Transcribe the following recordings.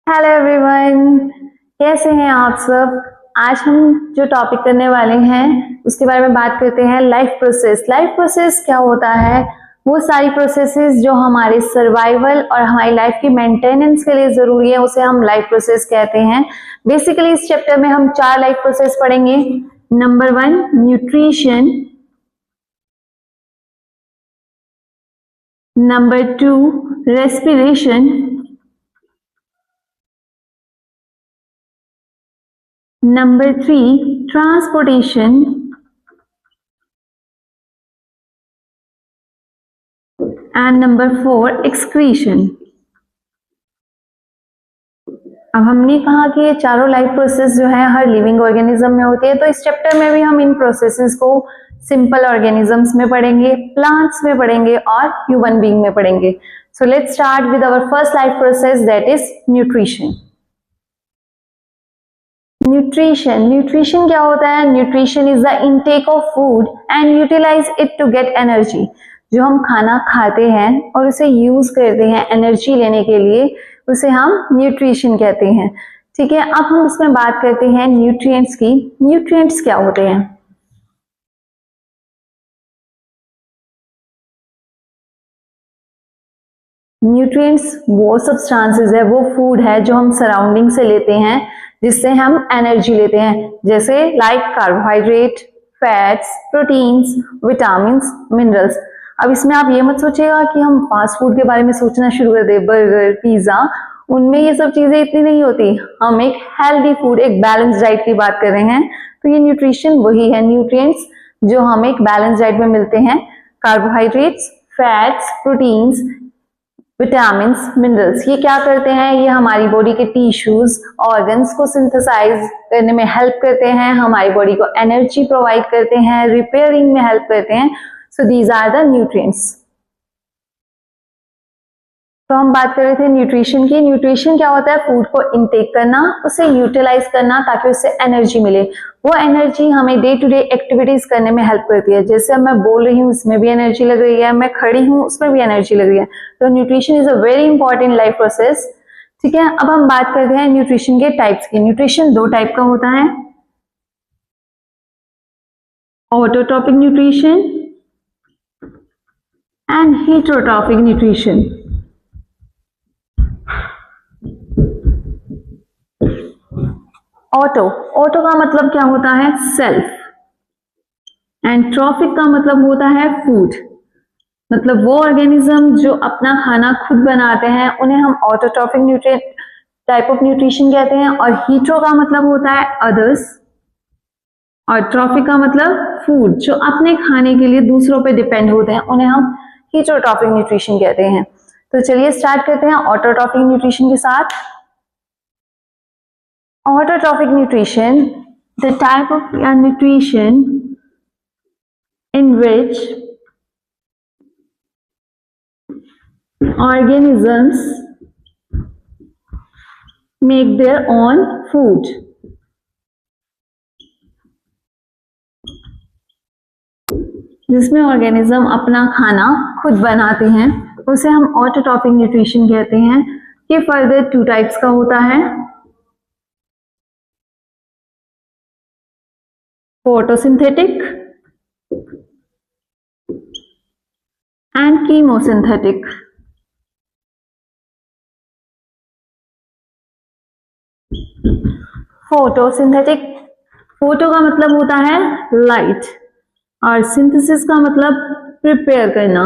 Hello everyone, कैसे हैं आप सब। आज हम जो टॉपिक करने वाले हैं उसके बारे में बात करते हैं। Life process. लाइफ प्रोसेस क्या होता है? वो सारी प्रोसेसेस जो हमारे सर्वाइवल और हमारी लाइफ की मेंटेनेंस के लिए जरूरी है, उसे हम लाइफ प्रोसेस कहते हैं। बेसिकली इस चैप्टर में हम 4 लाइफ प्रोसेस पढ़ेंगे। Number 1 nutrition, number 2 respiration, Number 3 transportation, and number 4 excretion। अब हमने कहा कि ये चारों लाइफ प्रोसेस जो है हर लिविंग ऑर्गेनिज्म में होती है, तो इस चैप्टर में भी हम इन प्रोसेसेस को सिंपल ऑर्गेनिजम्स में पढ़ेंगे, प्लांट्स में पढ़ेंगे और ह्यूमन बीइंग में पढ़ेंगे। So let's start with our first life process, that is nutrition. Nutrition क्या होता है? Nutrition is the intake of food and utilize it to get energy. जो हम खाना खाते हैं और उसे यूज करते हैं एनर्जी लेने के लिए, उसे हम न्यूट्रिशन कहते हैं। ठीक है, अब हम इसमें बात करते हैं न्यूट्रिएंट्स की। न्यूट्रिएंट्स क्या होते हैं? न्यूट्रिएंट्स वो सब्सटेंसेस है, वो फूड है जो हम सराउंडिंग से लेते हैं, जिससे हम एनर्जी लेते हैं, जैसे like carbohydrate, fats, proteins, vitamin, minerals. अब इसमें आप ये मत सोचिएगा कि हम फास्ट फूड के बारे में सोचना शुरू कर दे, बर्गर, पिज्जा, उनमें ये सब चीजें इतनी नहीं होती। हम एक हेल्दी फूड, एक बैलेंस डाइट की बात कर रहे हैं, तो ये न्यूट्रिशन वही है, न्यूट्रिएंट्स जो हमें एक बैलेंस डाइट में मिलते हैं। Carbohydrates, fats, proteins, vitamin, minerals, ये क्या करते हैं? ये हमारी बॉडी के टिश्यूज, ऑर्गन्स को सिंथेसाइज करने में हेल्प करते हैं, हमारी बॉडी को एनर्जी प्रोवाइड करते हैं, रिपेयरिंग में हेल्प करते हैं। So these are the nutrients. तो हम बात कर रहे थे न्यूट्रिशन की। न्यूट्रिशन क्या होता है? फूड को इनटेक करना, उसे यूटिलाइज करना ताकि उससे एनर्जी मिले। वो एनर्जी हमें डे टू डे एक्टिविटीज करने में हेल्प करती है। जैसे अब मैं बोल रही हूँ, उसमें भी एनर्जी लग रही है, मैं खड़ी हूँ, उसमें भी एनर्जी लग रही है। तो nutrition is a very important life process. ठीक है, अब हम बात करते हैं न्यूट्रिशन के टाइप्स की। न्यूट्रिशन 2 टाइप का होता है, autotrophic nutrition and heterotrophic nutrition. Auto का मतलब क्या होता है? सेल्फ। एंड ट्रॉफिक का मतलब होता है फूड। मतलब वो ऑर्गेनिज्म जो अपना खाना खुद बनाते हैं, उन्हें हम autotrophic nutrient type of nutrition कहते हैं। और हीट्रो का मतलब होता है अदर्स, और ट्रॉफिक का मतलब फूड जो अपने खाने के लिए दूसरों पे डिपेंड होते हैं, उन्हें हम हीटरोट्रॉपिक न्यूट्रिशन कहते हैं। तो चलिए स्टार्ट करते हैं ऑटोट्रॉपिक न्यूट्रिशन के साथ। Autotrophic nutrition, the type of nutrition in which organisms make their own food. जिसमें ऑर्गेनिज्म अपना खाना खुद बनाते हैं, उसे हम ऑटोट्रॉपिक न्यूट्रिशन कहते हैं। ये फर्दर 2 टाइप्स का होता है, photosynthetic and chemosynthetic. Photosynthetic, photo का मतलब होता है लाइट, और सिंथेसिस का मतलब प्रिपेयर करना।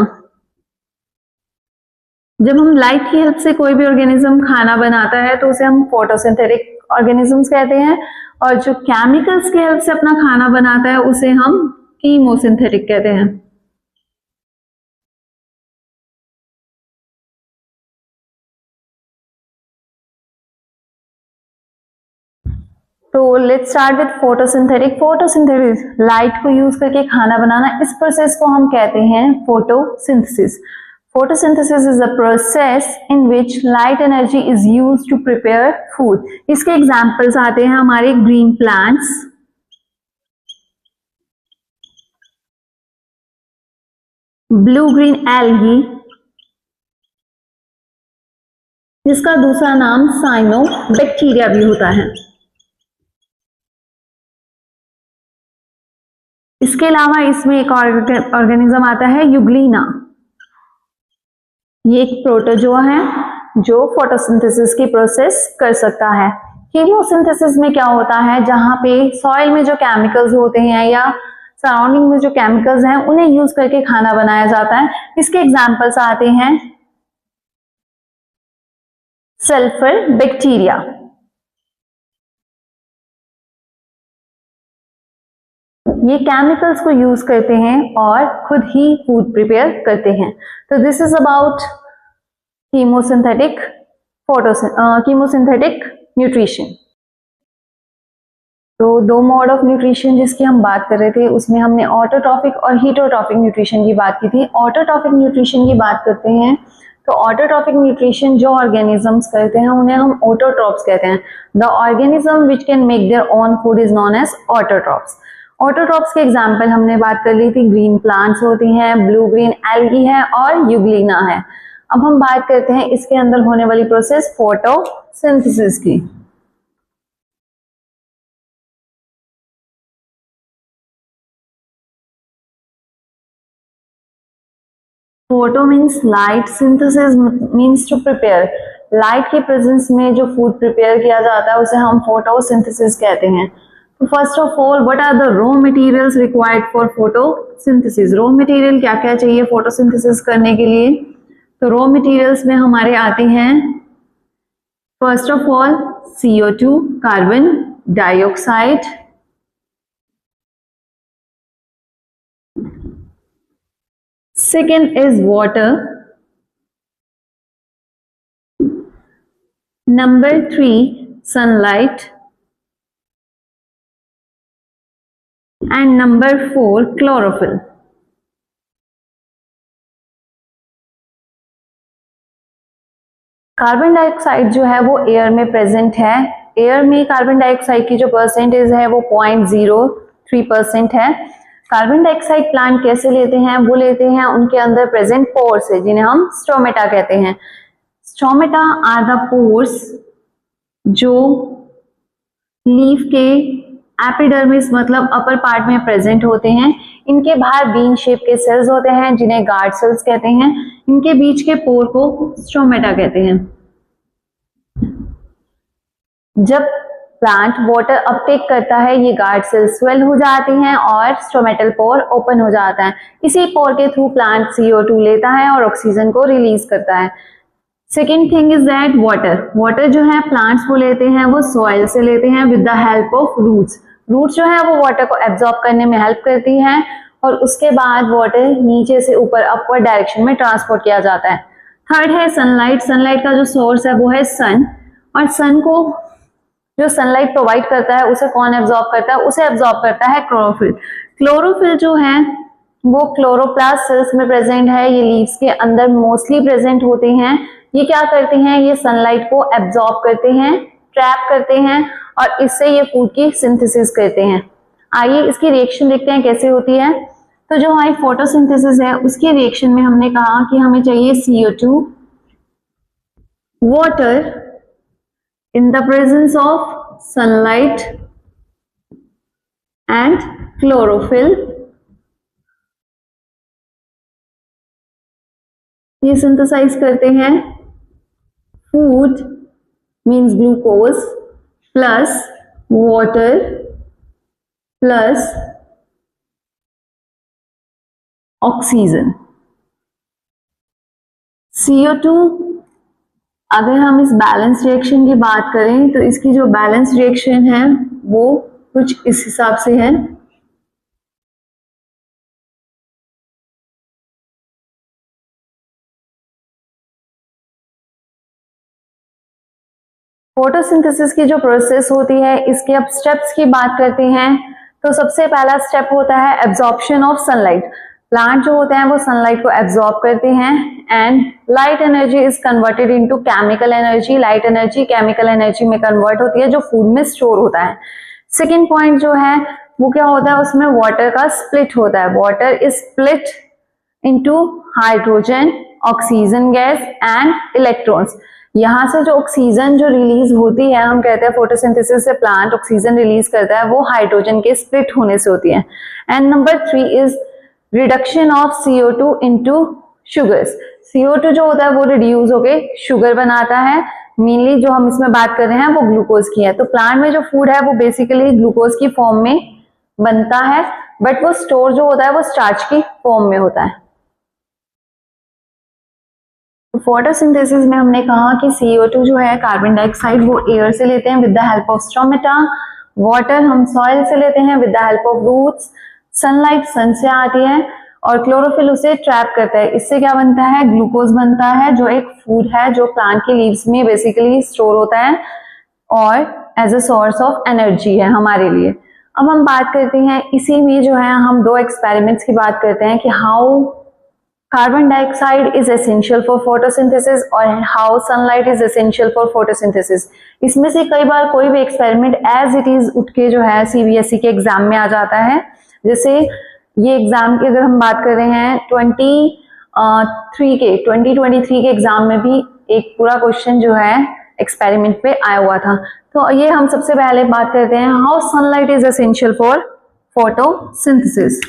जब हम लाइट की हेल्प से कोई भी ऑर्गेनिज्म खाना बनाता है तो उसे हम फोटोसिंथेटिक ऑर्गेनिजम्स कहते हैं, और जो केमिकल्स की हेल्प से अपना खाना बनाता है उसे हम कीमोसिंथेटिक कहते हैं। तो let's start with photosynthetic. Photosynthetic light को यूज करके खाना बनाना, इस प्रोसेस को हम कहते हैं photosynthesis. Photosynthesis is a process in which light energy is used to prepare food. इसके एग्जाम्पल्स आते हैं हमारे green plants, blue green algae, जिसका दूसरा नाम साइनोबैक्टीरिया भी होता है। इसके अलावा इसमें एक ऑर्गेनिज्म आता है यूग्लिना। ये एक प्रोटोजोआ है जो फोटोसिंथेसिस की प्रोसेस कर सकता है। कीमोसिंथेसिस में क्या होता है, जहां पे सॉइल में जो केमिकल्स होते हैं या सराउंडिंग में जो केमिकल्स हैं उन्हें यूज करके खाना बनाया जाता है। इसके एग्जांपल्स आते हैं सल्फर बैक्टीरिया। ये केमिकल्स को यूज करते हैं और खुद ही फूड प्रिपेयर करते हैं। तो this is about chemosynthetic nutrition. तो दो मोड ऑफ न्यूट्रिशन जिसकी हम बात कर रहे थे, उसमें हमने ऑटोट्रॉफिक और हीटरोट्रॉफिक न्यूट्रिशन की बात की थी। ऑटोट्रॉफिक न्यूट्रिशन की बात करते हैं तो ऑटोट्रॉफिक न्यूट्रिशन जो ऑर्गेनिजम्स करते हैं उन्हें हम ऑटोट्रॉप्स कहते हैं। The organism which can make their own food is known as autotrophs. Autotrophs के एग्जाम्पल हमने बात कर ली थी, ग्रीन प्लांट्स होती हैं, ब्लू ग्रीन एल्गी है और यूग्लिना है। अब हम बात करते हैं इसके अंदर होने वाली प्रोसेस फोटोसिंथेसिस की। Photo means light, synthesis means to prepare. Light के प्रेजेंस में जो फूड प्रिपेयर किया जाता है उसे हम फोटोसिंथेसिस कहते हैं। तो first of all, what are the raw materials required for photosynthesis? Raw material क्या क्या चाहिए फोटोसिंथेसिस करने के लिए? तो रॉ मटेरियल्स में हमारे आते हैं first of all CO2, carbon dioxide, second is water, number 3 sunlight, and number 4 chlorophyll. Carbon dioxide जो है वो एयर में प्रेजेंट है। एयर में कार्बन डाइऑक्साइड की जो परसेंटेज है वो 0.03% है। कार्बन डाइऑक्साइड प्लांट कैसे लेते हैं? वो लेते हैं उनके अंदर प्रेजेंट पोर्स है जिन्हें हम स्टोमेटा कहते हैं। स्टोमेटा आर द पोर्स जो लीफ के एपिडर्मिस मतलब अपर पार्ट में प्रेजेंट होते हैं। इनके बाहर बीन शेप के सेल्स होते हैं जिन्हें गार्ड सेल्स कहते हैं। इनके बीच के पोर को स्टोमेटा कहते हैं। जब प्लांट वाटर अपटेक करता है ये गार्ड सेल्स स्वेल हो जाती हैं और स्टोमेटल पोर ओपन हो जाता है। इसी पोर के थ्रू प्लांट CO2 लेता है और ऑक्सीजन को रिलीज करता है। Second thing is that water जो है प्लांट्स वो लेते हैं वो सॉइल से लेते हैं with the help of roots. Roots जो है वो वाटर को एब्जॉर्ब करने में हेल्प करती हैं और उसके बाद वाटर नीचे से ऊपर अपवर्ड डायरेक्शन में ट्रांसपोर्ट किया जाता है। थर्ड है सनलाइट। सनलाइट का जो सोर्स है वो है सन, और सन को जो सनलाइट प्रोवाइड करता है उसे कौन एब्जॉर्ब करता है? उसे एब्जॉर्ब करता है क्लोरोफिल। क्लोरोफिल जो है वो क्लोरोप्लास्ट सेल्स में प्रेजेंट है। ये लीव्स के अंदर मोस्टली प्रेजेंट होते हैं। ये क्या करते हैं? ये सनलाइट को एब्जॉर्ब करते हैं, ट्रैप करते हैं और इससे ये फूड की सिंथेसिस करते हैं। आइए इसकी रिएक्शन देखते हैं कैसे होती है। तो जो हमारी फोटोसिंथेसिस है उसकी रिएक्शन में हमने कहा कि हमें चाहिए CO2, water in the presence of sunlight and chlorophyll। ये सिंथेसाइज करते हैं food means glucose plus water plus oxygen. CO2 अगर हम इस बैलेंस रिएक्शन की बात करें तो इसकी जो बैलेंस रिएक्शन है वो कुछ इस हिसाब से है। फोटोसिंथेसिस की जो प्रोसेस होती है इसके अब स्टेप्स की बात करते हैं। तो सबसे पहला स्टेप होता है एब्जॉर्प्शन ऑफ सनलाइट। प्लांट जो होते हैं वो सनलाइट को एब्जॉर्ब करते हैं and light energy is converted into chemical energy. Light energy chemical energy में कन्वर्ट होती है जो फूड में स्टोर होता है। सेकेंड पॉइंट जो है वो क्या होता है? उसमें वाटर का स्प्लिट होता है। Water is split into hydrogen, oxygen gas and electrons. यहाँ से जो ऑक्सीजन जो रिलीज होती है, हम कहते हैं फोटोसिंथेसिस से प्लांट ऑक्सीजन रिलीज करता है, वो हाइड्रोजन के स्प्लिट होने से होती है। And number 3 is reduction of CO2 into sugars. CO2 जो होता है वो रिड्यूस होके शुगर बनाता है। मेनली जो हम इसमें बात कर रहे हैं वो ग्लूकोज की है। तो प्लांट में जो फूड है वो बेसिकली ग्लूकोज की फॉर्म में बनता है, बट वो स्टोर जो होता है वो स्टार्च की फॉर्म में होता है। फोटोसिंथेसिस में हमने कहा कि CO2 जो है कार्बन डाइऑक्साइड वो एयर से लेते हैं with the help of stomata, water हम सॉइल से लेते हैं with the help of roots, sunlight sun से आती है और क्लोरोफिल उसे ट्रैप करता है। इससे क्या बनता है, ग्लूकोज बनता है जो एक फूड है जो प्लांट के लीव्स में बेसिकली स्टोर होता है और as a source of energy है हमारे लिए। अब हम बात करते हैं इसी में जो है हम दो एक्सपेरिमेंट्स की बात करते हैं कि how carbon dioxide is essential for photosynthesis और how sunlight is essential for photosynthesis. इसमें से कई बार कोई भी एक्सपेरिमेंट एज इट इज उठ के जो है CBSE के एग्जाम में आ जाता है। जैसे ये एग्जाम की अगर हम बात कर रहे हैं 2023 के एग्जाम में भी एक पूरा क्वेश्चन जो है एक्सपेरिमेंट पे आया हुआ था। तो ये हम सबसे पहले बात करते हैं how sunlight is essential for photosynthesis.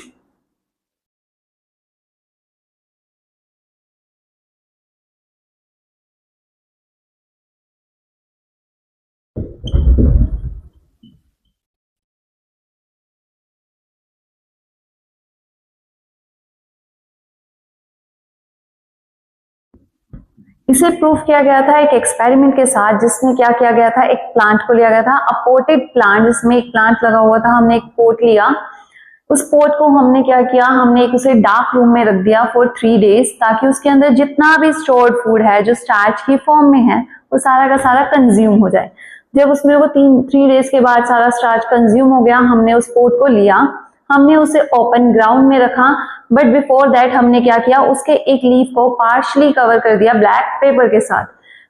इसे प्रूफ किया गया था एक एक्सपेरिमेंट के साथ, जिसमें क्या किया गया था, एक प्लांट को लिया गया था, अपोर्टेड प्लांट, जिसमें एक प्लांट लगा हुआ था। हमने एक पोट लिया, उस पोट को हमने क्या किया, हमने एक उसे डार्क रूम में रख दिया फॉर 3 डेज, ताकि उसके अंदर जितना भी स्टोर्ड फूड है जो स्टार्च की फॉर्म में है वो सारा का सारा कंज्यूम हो जाए। जब उसमें वो 3 डेज के बाद सारा स्टार्च कंज्यूम हो गया, हमने उस पोट को लिया, हमने उसे ओपन ग्राउंड में रखा, बट बिफोर दैट हमने क्या किया, उसके एक लीफ को पार्शली कवर कर दिया ब्लैक पेपर के साथ।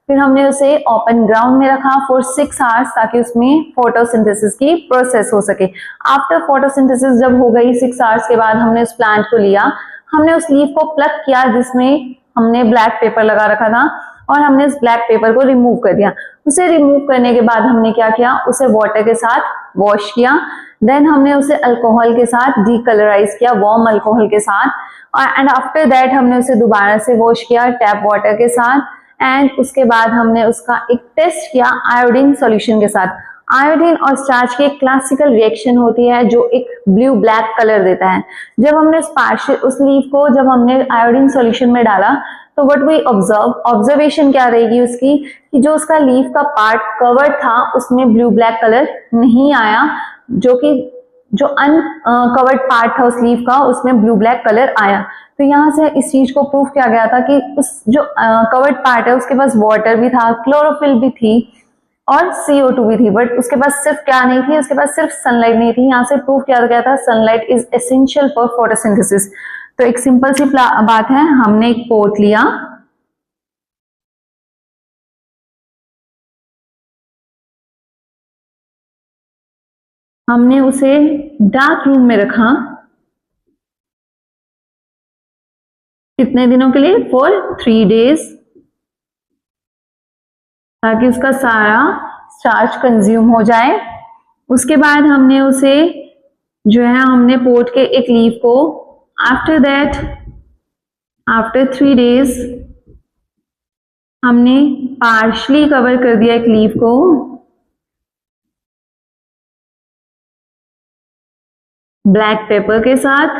फिर हमने उसे ओपन ग्राउंड में रखा फॉर 6 आवर्स, ताकि उसमें फोटोसिंथेसिस की प्रोसेस हो सके। आफ्टर फोटोसिंथेसिस जब हो गई 6 आवर्स के बाद, हमने उस प्लांट को लिया, हमने उस लीफ को प्लग किया जिसमें हमने ब्लैक पेपर लगा रखा था, और हमने उस ब्लैक पेपर को रिमूव कर दिया। उसे रिमूव करने के बाद हमने क्या किया, उसे वाटर के साथ वॉश किया, देन हमने उसे अल्कोहल के साथ डीकलराइज किया, वार्म अल्कोहल के साथ, और एंड आफ्टर दैट हमने उसे दोबारा से वॉश किया टैप वाटर के साथ, एंड उसके बाद हमने उसका एक टेस्ट किया आयोडीन सॉल्यूशन के साथ। आयोडीन और स्टार्च की एक क्लासिकल रिएक्शन होती है जो एक ब्लू ब्लैक कलर देता है। जब हमने उस लीफ को जब हमने आयोडीन सॉल्यूशन में डाला, तो व्हाट वी ऑब्जर्वेशन क्या रहेगी उसकी, कि जो उसका लीफ का पार्ट कवर था उसमें ब्लू ब्लैक कलर नहीं आया, जो कि जो अनकवर्ड पार्ट था उस लीफ का उसमें ब्लू ब्लैक कलर आया। तो यहाँ से इस चीज को प्रूफ किया गया था कि उस जो कवर्ड पार्ट है उसके पास वाटर भी था, क्लोरोफिल भी थी और CO2 भी थी, बट उसके पास सिर्फ क्या नहीं थी, उसके पास सिर्फ सनलाइट नहीं थी। यहाँ से प्रूफ किया गया था sunlight is essential for photosynthesis. तो एक सिंपल सी बात है, हमने एक पोट लिया, हमने उसे डार्क रूम में रखा, कितने दिनों के लिए, फॉर 3 डेज, ताकि उसका सारा स्टार्च कंज्यूम हो जाए। उसके बाद हमने उसे जो है, हमने पोट के एक लीफ को आफ्टर 3 डेज हमने पार्शली कवर कर दिया एक लीफ को ब्लैक पेपर के साथ।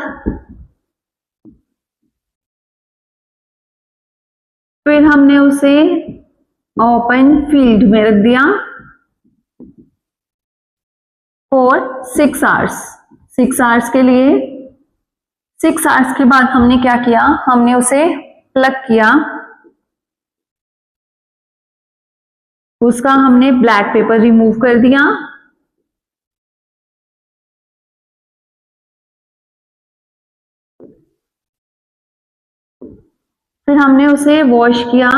फिर हमने उसे ओपन फील्ड में रख दिया फॉर 6 आवर्स। 6 आवर्स के लिए, 6 आवर्स के बाद हमने क्या किया, हमने उसे प्लग किया, उसका हमने ब्लैक पेपर रिमूव कर दिया, फिर हमने उसे वॉश किया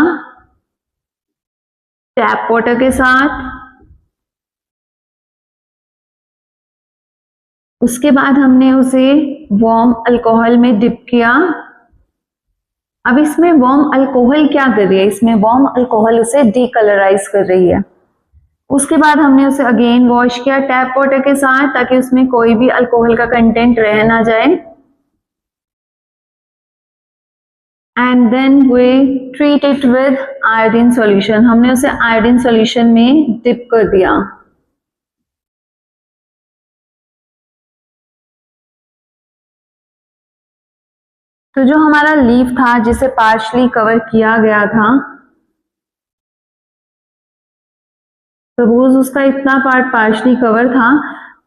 टैप वाटर के साथ। उसके बाद हमने उसे वार्म अल्कोहल में डिप किया अब इसमें वार्म अल्कोहल क्या कर रही है, इसमें वार्म अल्कोहल उसे डीकलराइज कर रही है। उसके बाद हमने उसे अगेन वॉश किया टैप वाटर के साथ ताकि उसमें कोई भी अल्कोहल का कंटेंट रह ना जाए। And then we treat it with iodine solution, हमने उसे आयोडीन सॉल्यूशन में डिप कर दिया। तो जो हमारा लीफ था जिसे पार्शली कवर किया गया था, सपोज उसका इतना पार्ट पार्शली कवर था,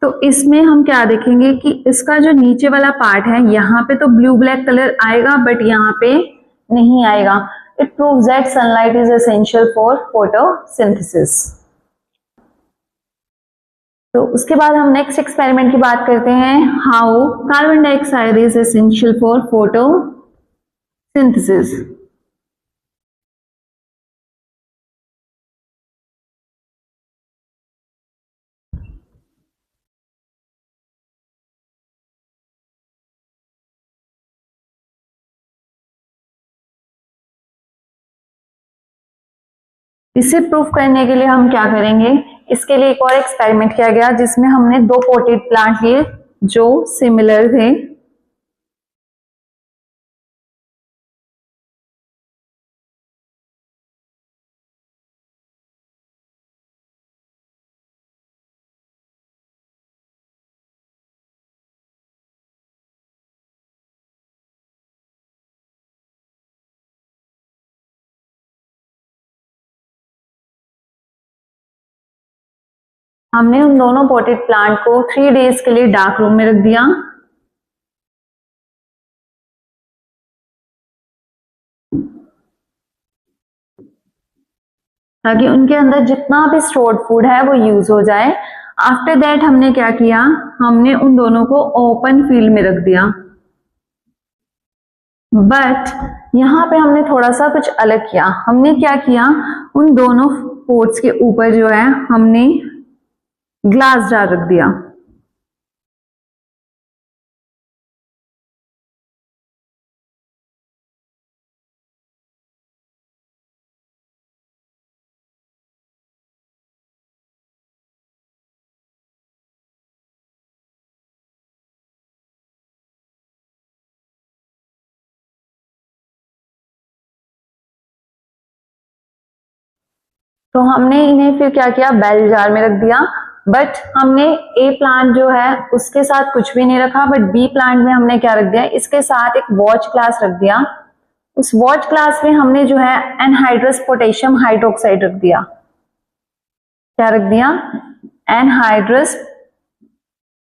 तो इसमें हम क्या देखेंगे कि इसका जो नीचे वाला पार्ट है यहाँ पे तो ब्लू ब्लैक कलर आएगा बट यहाँ पे नहीं आएगा। It proves that sunlight is essential for photosynthesis. तो उसके बाद हम नेक्स्ट एक्सपेरिमेंट की बात करते हैं, how carbon dioxide is essential for photosynthesis. इसे प्रूफ करने के लिए हम क्या करेंगे, इसके लिए एक और एक्सपेरिमेंट किया गया जिसमें हमने दो पोटेड प्लांट लिए जो सिमिलर थे। हमने उन दोनों पोटेड प्लांट को 3 डेज के लिए डार्क रूम में रख दिया। ताकि उनके अंदर जितना भी स्टोर्ड फूड है वो यूज हो जाए। आफ्टर दैट हमने क्या किया, हमने उन दोनों को ओपन फील्ड में रख दिया। बट यहाँ पे हमने थोड़ा सा कुछ अलग किया। हमने क्या किया, उन दोनों पोट्स के ऊपर जो है हमने ग्लास जार रख दिया। तो हमने इन्हें फिर क्या किया, बेल जार में रख दिया। बट हमने ए प्लांट जो है उसके साथ कुछ भी नहीं रखा, बट बी प्लांट में हमने क्या रख दिया, इसके साथ एक वॉच ग्लास रख दिया। उस वॉच ग्लास में हमने जो है एनहाइड्रस पोटेशियम हाइड्रोक्साइड रख दिया। क्या रख दिया, एनहाइड्रस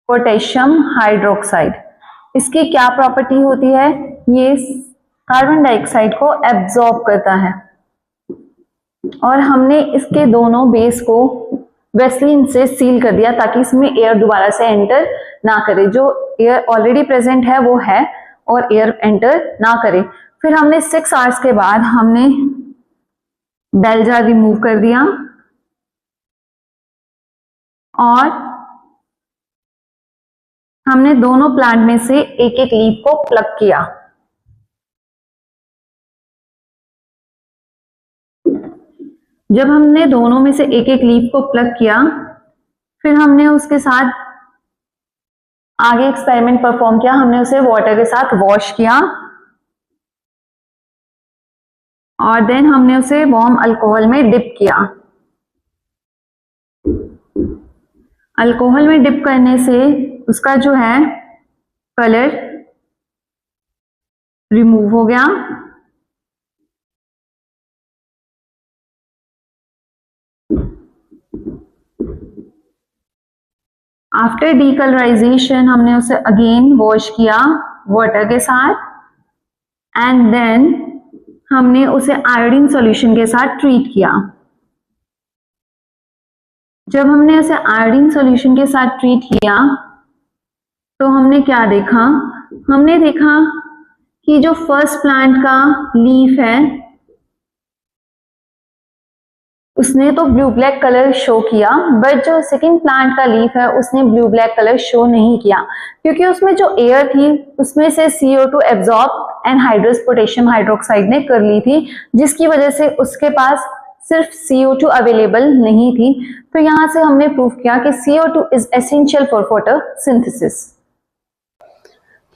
पोटेशियम हाइड्रोक्साइड। इसकी क्या प्रॉपर्टी होती है, ये कार्बन डाइऑक्साइड को एब्जॉर्ब करता है। और हमने इसके दोनों बेस को वेस्लिन से सील कर दिया ताकि इसमें एयर दोबारा से एंटर ना करे। जो एयर ऑलरेडी प्रेजेंट है वो है और एयर एंटर ना करे। फिर हमने 6 आवर्स के बाद हमने बेल जार रिमूव कर दिया और हमने दोनों प्लांट में से एक एक लीफ को प्लग किया। जब हमने दोनों में से एक एक लीफ को प्लग किया, फिर हमने उसके साथ आगे एक्सपेरिमेंट परफॉर्म किया। हमने उसे वाटर के साथ वॉश किया और देन हमने उसे वार्म अल्कोहल में डिप किया। अल्कोहल में डिप करने से उसका जो है कलर रिमूव हो गया। आफ्टर डीकलराइजेशन हमने उसे अगेन वॉश किया वाटर के साथ एंड देन हमने उसे आयोडीन सॉल्यूशन के साथ ट्रीट किया। जब हमने उसे आयोडीन सॉल्यूशन के साथ ट्रीट किया तो हमने क्या देखा, हमने देखा कि जो फर्स्ट प्लांट का लीफ है उसने तो ब्लू ब्लैक कलर शो किया, बट जो सेकंड प्लांट का लीफ है उसने ब्लू ब्लैक कलर शो नहीं किया, क्योंकि उसमें जो एयर थी उसमें से CO2 absorb anhydrous potassium hydroxide ने कर ली थी, जिसकी वजह से उसके पास सिर्फ CO2 अवेलेबल नहीं थी। तो यहां से हमने प्रूव किया कि CO2 is essential for photosynthesis.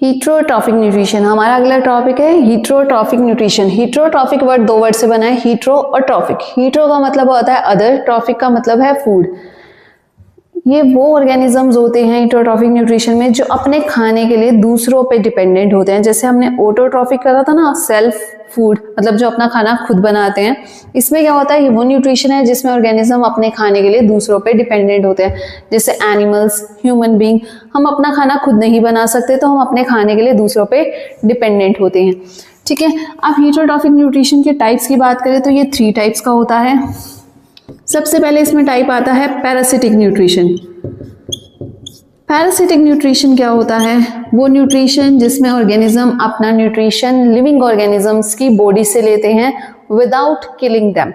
Heterotrophic nutrition हमारा अगला टॉपिक है, हीट्रोट्रॉफिक न्यूट्रिशन। हीट्रोट्रॉफिक वर्ड दो वर्ड से बना है, हीट्रो और ट्रॉफिक। हीट्रो का मतलब होता है अदर, ट्रॉफिक का मतलब है फूड। ये वो ऑर्गेनिजम्स होते हैं हीट्रोट्रॉफिक न्यूट्रिशन में जो अपने खाने के लिए दूसरों पे डिपेंडेंट होते हैं। जैसे हमने ऑटोट्रॉफिक करा था ना, सेल्फ फूड, मतलब जो अपना खाना खुद बनाते हैं। इसमें क्या होता है, ये वो न्यूट्रिशन है जिसमें ऑर्गेनिज्म अपने खाने के लिए दूसरों पे डिपेंडेंट होते हैं। जैसे एनिमल्स, ह्यूमन बीइंग, हम अपना खाना खुद नहीं बना सकते तो हम अपने खाने के लिए दूसरों पे डिपेंडेंट होते हैं। ठीक है, अब हीट्रोट्रॉफिक न्यूट्रिशन के टाइप्स की बात करें तो ये 3 टाइप्स का होता है। सबसे पहले इसमें टाइप आता है पैरासिटिक न्यूट्रिशन। पैरासिटिक न्यूट्रिशन क्या होता है, वो न्यूट्रिशन जिसमें ऑर्गेनिज्म अपना न्यूट्रिशन लिविंग ऑर्गेनिजम्स की बॉडी से लेते हैं विदाउट किलिंग देम।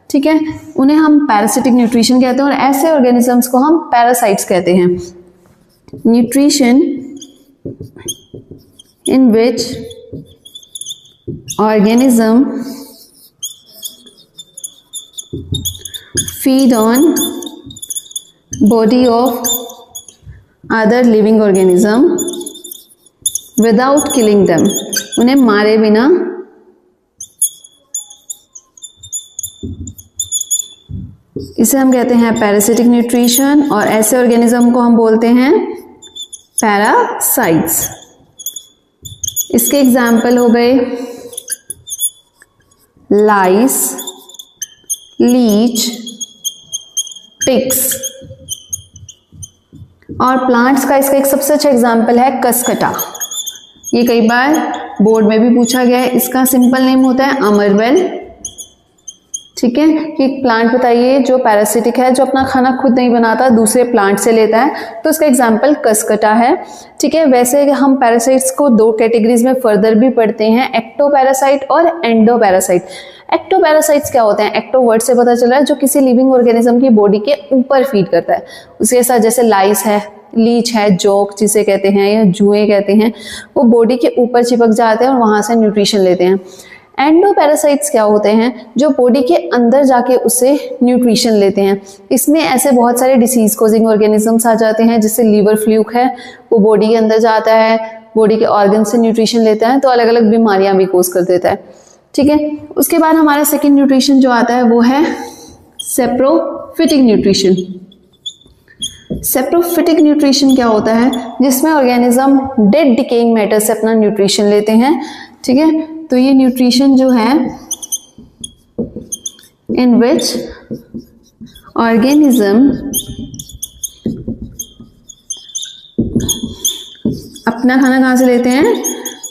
ठीक है, उन्हें हम पैरासिटिक न्यूट्रिशन कहते हैं और ऐसे ऑर्गेनिजम्स को हम पैरासाइट्स कहते हैं। Nutrition in which organism feed on body of other living organism without killing them, उन्हें मारे बिना इसे हम कहते हैं पैरासिटिक न्यूट्रिशन। और ऐसे ऑर्गेनिज्म को हम बोलते हैं पैरासाइट्स। इसके एग्जाम्पल हो गए लाइस, लीच, टिक्स। और प्लांट्स का इसका एक सबसे अच्छा एग्जाम्पल है कसकटा। ये कई बार बोर्ड में भी पूछा गया है। इसका सिंपल नेम होता है अमरवेल। ठीक है, कि प्लांट बताइए जो पैरासिटिक है, जो अपना खाना खुद नहीं बनाता, दूसरे प्लांट से लेता है, तो इसका एग्जाम्पल कसकटा है। ठीक है, वैसे हम पैरासाइट्स को 2 कैटेगरीज में फर्दर भी पढ़ते हैं, एक्टोपैरासाइट और एंडोपैरासाइट। एक्टोपैरासाइट्स क्या होते हैं, एक्टो वर्ड से पता चल रहा है जो किसी लिविंग ऑर्गेनिज्म की बॉडी के ऊपर फीड करता है। उसके साथ जैसे लाइस है, लीच है, जोक जिसे कहते हैं या जुए कहते हैं, वो बॉडी के ऊपर चिपक जाते हैं और वहां से न्यूट्रिशन लेते हैं। एंडोपैरासाइट्स क्या होते हैं, जो बॉडी के अंदर जाके उससे न्यूट्रिशन लेते हैं। इसमें ऐसे बहुत सारे डिसीज कोजिंग ऑर्गेनिजम्स आ जाते हैं, जैसे लीवर फ्लूक है, वो बॉडी के अंदर जाता है, बॉडी के ऑर्गन से न्यूट्रिशन लेता है, तो अलग अलग बीमारियां भी कोज कर देता है। ठीक है, उसके बाद हमारा सेकेंड न्यूट्रिशन जो आता है वो है सेप्रोफिटिक न्यूट्रिशन। सेप्रोफिटिक न्यूट्रिशन क्या होता है, जिसमें ऑर्गेनिज्म डेड डिकेइंग मैटर से अपना न्यूट्रिशन लेते हैं। ठीक है, तो ये न्यूट्रिशन जो है इन विच ऑर्गेनिज्म अपना खाना कहाँ से लेते हैं,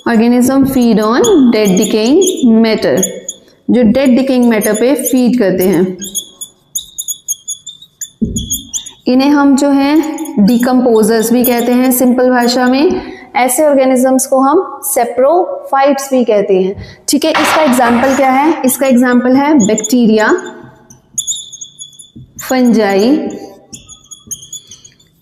organism feed on dead decaying matter, जो डेड डिकेइंग मैटर पे फीड करते हैं। इन्हें हम जो है डिकम्पोजर्स भी कहते हैं सिंपल भाषा में। ऐसे ऑर्गेनिजम्स को हम सेप्रोफाइट्स भी कहते हैं। ठीक है, इसका एग्जाम्पल क्या है, इसका एग्जाम्पल है बैक्टीरिया, फंजाई।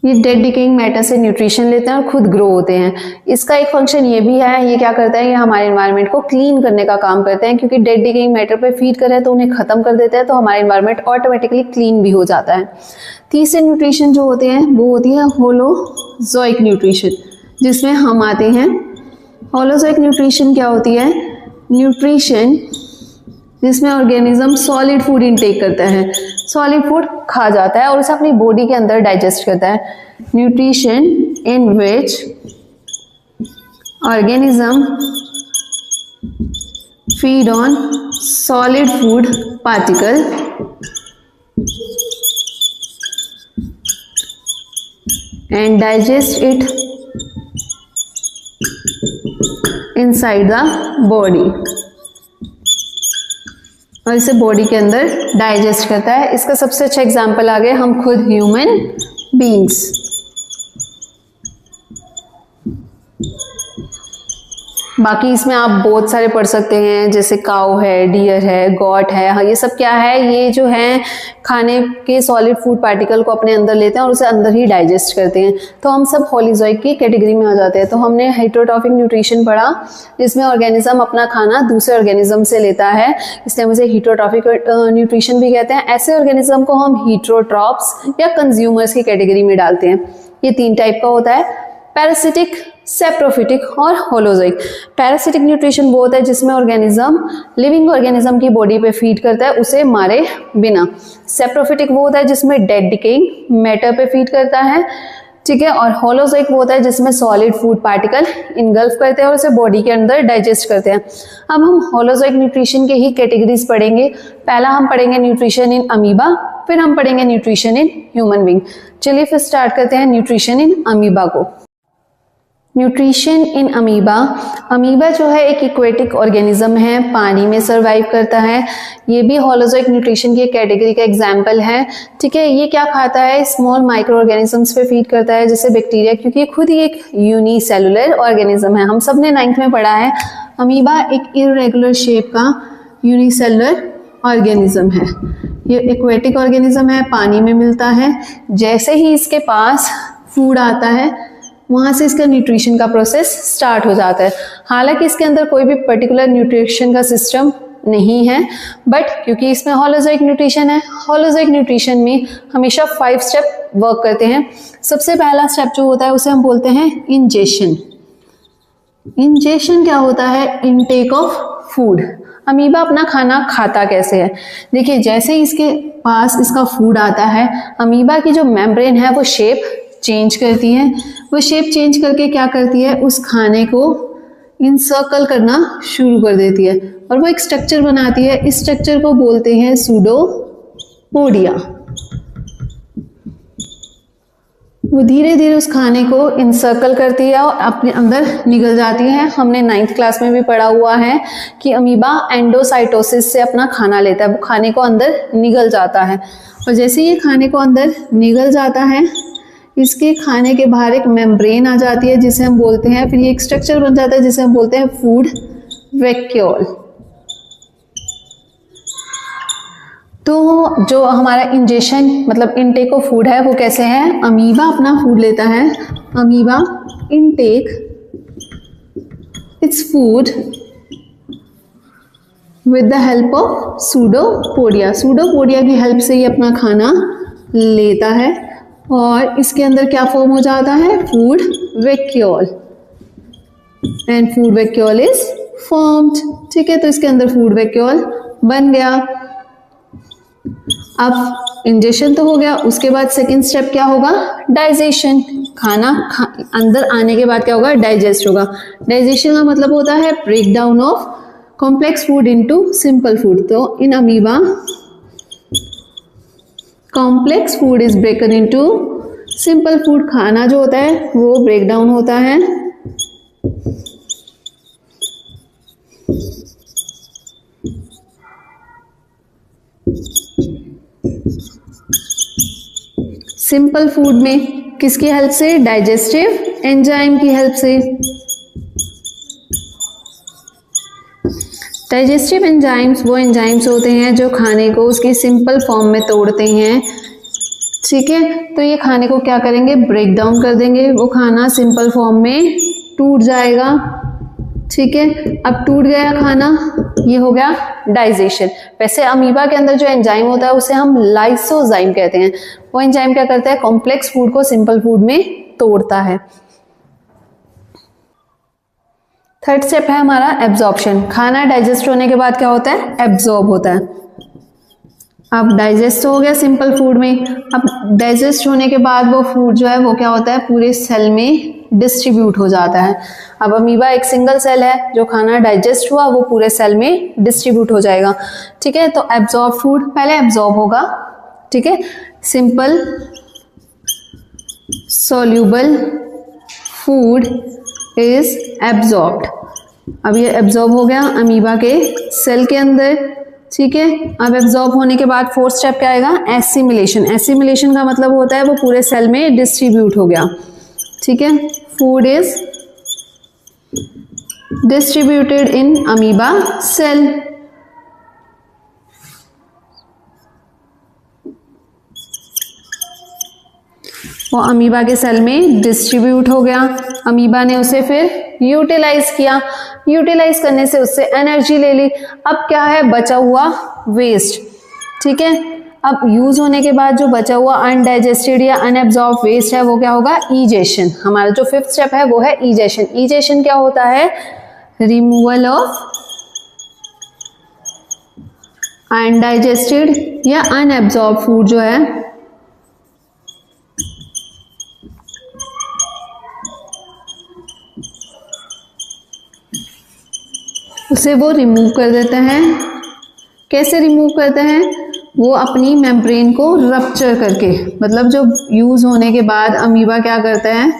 ये डेड डिकेइंग मैटर से न्यूट्रिशन लेते हैं और खुद ग्रो होते हैं। इसका एक फंक्शन ये भी है, ये क्या करता है, ये हमारे एनवायरनमेंट को क्लीन करने का काम करते हैं, क्योंकि डेड डिकेइंग मैटर पे फीड कर रहे हैं तो उन्हें खत्म कर देते हैं, तो हमारा एनवायरनमेंट ऑटोमेटिकली क्लीन भी हो जाता है। तीसरे न्यूट्रिशन जो होते हैं वो होती है होलोजोइक न्यूट्रिशन, जिसमें हम आते हैं। होलोजोइक न्यूट्रिशन क्या होती है, न्यूट्रिशन जिसमें ऑर्गेनिज्म सॉलिड फूड इनटेक करता है, सॉलिड फूड खा जाता है और उसे अपनी बॉडी के अंदर डाइजेस्ट करता है। Nutrition in which organism feed on solid food particle and digest it inside the body, और इसे बॉडी के अंदर डाइजेस्ट करता है। इसका सबसे अच्छा एग्जाम्पल आ गया हम खुद ह्यूमन बीइंग्स। बाकी इसमें आप बहुत सारे पढ़ सकते हैं, जैसे काऊ है, डियर है, गॉट है। हाँ, ये सब क्या है, ये जो है खाने के सॉलिड फूड पार्टिकल को अपने अंदर लेते हैं और उसे अंदर ही डाइजेस्ट करते हैं। तो हम सब होलिजोइक की कैटेगरी में आ जाते हैं। तो हमने हेटेरोट्रॉफिक न्यूट्रिशन पढ़ा, जिसमें ऑर्गेनिज्म अपना खाना दूसरे ऑर्गेनिज्म से लेता है, इसलिए हम इसे हेटेरोट्रॉफिक न्यूट्रिशन भी कहते हैं। ऐसे ऑर्गेनिज्म को हम हेटेरोट्रॉप्स या कंज्यूमर्स की कैटेगरी में डालते हैं। ये 3 टाइप का होता है, पैरासिटिक, सेप्रोफिटिक और होलोजोइक। पैरासिटिक न्यूट्रिशन वो होता है जिसमें ऑर्गेनिज्म लिविंग ऑर्गेनिज्म की बॉडी पे फीड करता है उसे मारे बिना। सेप्रोफिटिक वो होता है जिसमें डेड डिकेइंग मैटर पे फीड करता है, ठीक है। और होलोजोइक वो होता है जिसमें सॉलिड फूड पार्टिकल इनगल्फ करते हैं और उसे बॉडी के अंदर डाइजेस्ट करते हैं। अब हम होलोजोइक न्यूट्रिशन के ही कैटेगरीज पढ़ेंगे। पहला हम पढ़ेंगे न्यूट्रिशन इन अमीबा, फिर हम पढ़ेंगे न्यूट्रिशन इन ह्यूमन बीइंग। चलिए फिर स्टार्ट करते हैं न्यूट्रिशन इन अमीबा को। न्यूट्रिशन इन अमीबा, अमीबा जो है एक इक्वेटिक ऑर्गेनिज्म है, पानी में सर्वाइव करता है। ये भी होलोजोइक न्यूट्रिशन की कैटेगरी का एग्जाम्पल है, ठीक है। ये क्या खाता है, स्मॉल माइक्रो ऑर्गेनिजम्स पे फीड करता है, जैसे बैक्टीरिया, क्योंकि ये खुद ही एक यूनिसेलुलर ऑर्गेनिज्म है। हम सब ने 9th में पढ़ा है, अमीबा एक इरेगुलर शेप का यूनिसेलुलर ऑर्गेनिज्म है। ये एक्वेटिक ऑर्गेनिज्म है, पानी में मिलता है। जैसे ही इसके पास फूड आता है, वहां से इसका न्यूट्रिशन का प्रोसेस स्टार्ट हो जाता है। हालांकि इसके अंदर कोई भी पर्टिकुलर न्यूट्रिशन का सिस्टम नहीं है, बट क्योंकि इसमें होलोजोइक न्यूट्रिशन है, होलोजोइक न्यूट्रिशन में हमेशा 5 स्टेप वर्क करते हैं। सबसे पहला स्टेप जो होता है उसे हम बोलते हैं इंजेशन। इंजेशन क्या होता है, इनटेक ऑफ फूड। अमीबा अपना खाना खाता कैसे है, देखिए जैसे ही इसके पास इसका फूड आता है, अमीबा की जो मेम्ब्रेन है वो शेप चेंज करती है। वो शेप चेंज करके क्या करती है, उस खाने को इनसर्कल करना शुरू कर देती है और वो एक स्ट्रक्चर बनाती है। इस स्ट्रक्चर को बोलते हैं सूडोपोडिया। वो धीरे धीरे उस खाने को इनसर्कल करती है और अपने अंदर निगल जाती है। हमने 9th क्लास में भी पढ़ा हुआ है कि अमीबा एंडोसाइटोसिस से अपना खाना लेता है, वो खाने को अंदर निगल जाता है। और जैसे ये खाने को अंदर निगल जाता है, इसके खाने के बाहर एक मेम्ब्रेन आ जाती है जिसे हम बोलते हैं, फिर ये एक स्ट्रक्चर बन जाता है जिसे हम बोलते हैं फूड वैक्यूल। तो जो हमारा इंजेशन मतलब इनटेक ऑफ फूड है वो कैसे है, अमीबा अपना फूड लेता है। Amoeba intake its food with the help of pseudopodia. Pseudopodia की हेल्प से ये अपना खाना लेता है और इसके अंदर क्या फॉर्म हो जाता है, food vacuole, and food vacuole is formed, ठीक है। तो इसके अंदर फूड वैक्यूल बन गया। अब इंजेशन तो हो गया, उसके बाद सेकंड स्टेप क्या होगा, डाइजेशन। खाना अंदर आने के बाद क्या होगा, डाइजेस्ट होगा। डाइजेशन का मतलब होता है break down of complex food into simple food. तो in amoeba complex food is broken into simple food. खाना जो होता है वो ब्रेक डाउन होता है सिंपल फूड में किसकी हेल्प से, डाइजेस्टिव एंजाइम की हेल्प से। डाइजेस्टिव एंजाइम्स वो एंजाइम्स होते हैं जो खाने को उसकी सिंपल फॉर्म में तोड़ते हैं, ठीक है। तो ये खाने को क्या करेंगे, ब्रेक डाउन कर देंगे, वो खाना सिंपल फॉर्म में टूट जाएगा, ठीक है। अब टूट गया खाना, ये हो गया डाइजेशन। वैसे अमीबा के अंदर जो एंजाइम होता है उसे हम लाइसोजाइम कहते हैं। वो एंजाइम क्या करता है, कॉम्प्लेक्स फूड को सिंपल फूड में तोड़ता है। थर्ड स्टेप है हमारा एब्जॉर्प्शन। खाना डाइजेस्ट होने के बाद क्या होता है, एब्जॉर्ब होता है। अब डाइजेस्ट हो गया सिंपल फूड में, अब डाइजेस्ट होने के बाद वो फूड जो है वो क्या होता है, पूरे सेल में डिस्ट्रीब्यूट हो जाता है। अब अमीबा एक सिंगल सेल है, जो खाना डाइजेस्ट हुआ वो पूरे सेल में डिस्ट्रीब्यूट हो जाएगा, ठीक है। तो एब्जॉर्ब फूड पहले एब्जॉर्ब होगा, ठीक है। Simple soluble food is absorbed. अब ये एब्जॉर्ब हो गया अमीबा के सेल के अंदर, ठीक है। अब एब्जॉर्ब होने के बाद फोर्थ स्टेप क्या आएगा, एसिमिलेशन। एसिमिलेशन का मतलब होता है वो पूरे सेल में डिस्ट्रीब्यूट हो गया, ठीक है। Food is distributed in amoeba cell. वो अमीबा के सेल में डिस्ट्रीब्यूट हो गया, अमीबा ने उसे फिर यूटिलाइज किया, यूटिलाइज करने से उससे एनर्जी ले ली। अब क्या है, बचा हुआ वेस्ट, ठीक है। अब यूज होने के बाद जो बचा हुआ अनडाइजेस्टेड या अनएब्जॉर्ब वेस्ट है वो क्या होगा, ईजेशन। हमारा जो फिफ्थ स्टेप है वो है ईजेशन। ईजेशन क्या होता है, रिमूवल ऑफ अनडाइजेस्टेड या अनएब्जॉर्ब फूड जो है उसे वो रिमूव कर देते हैं। कैसे रिमूव करते हैं, वो अपनी मेम्ब्रेन को रप्चर करके, मतलब जो यूज होने के बाद अमीबा क्या करता है,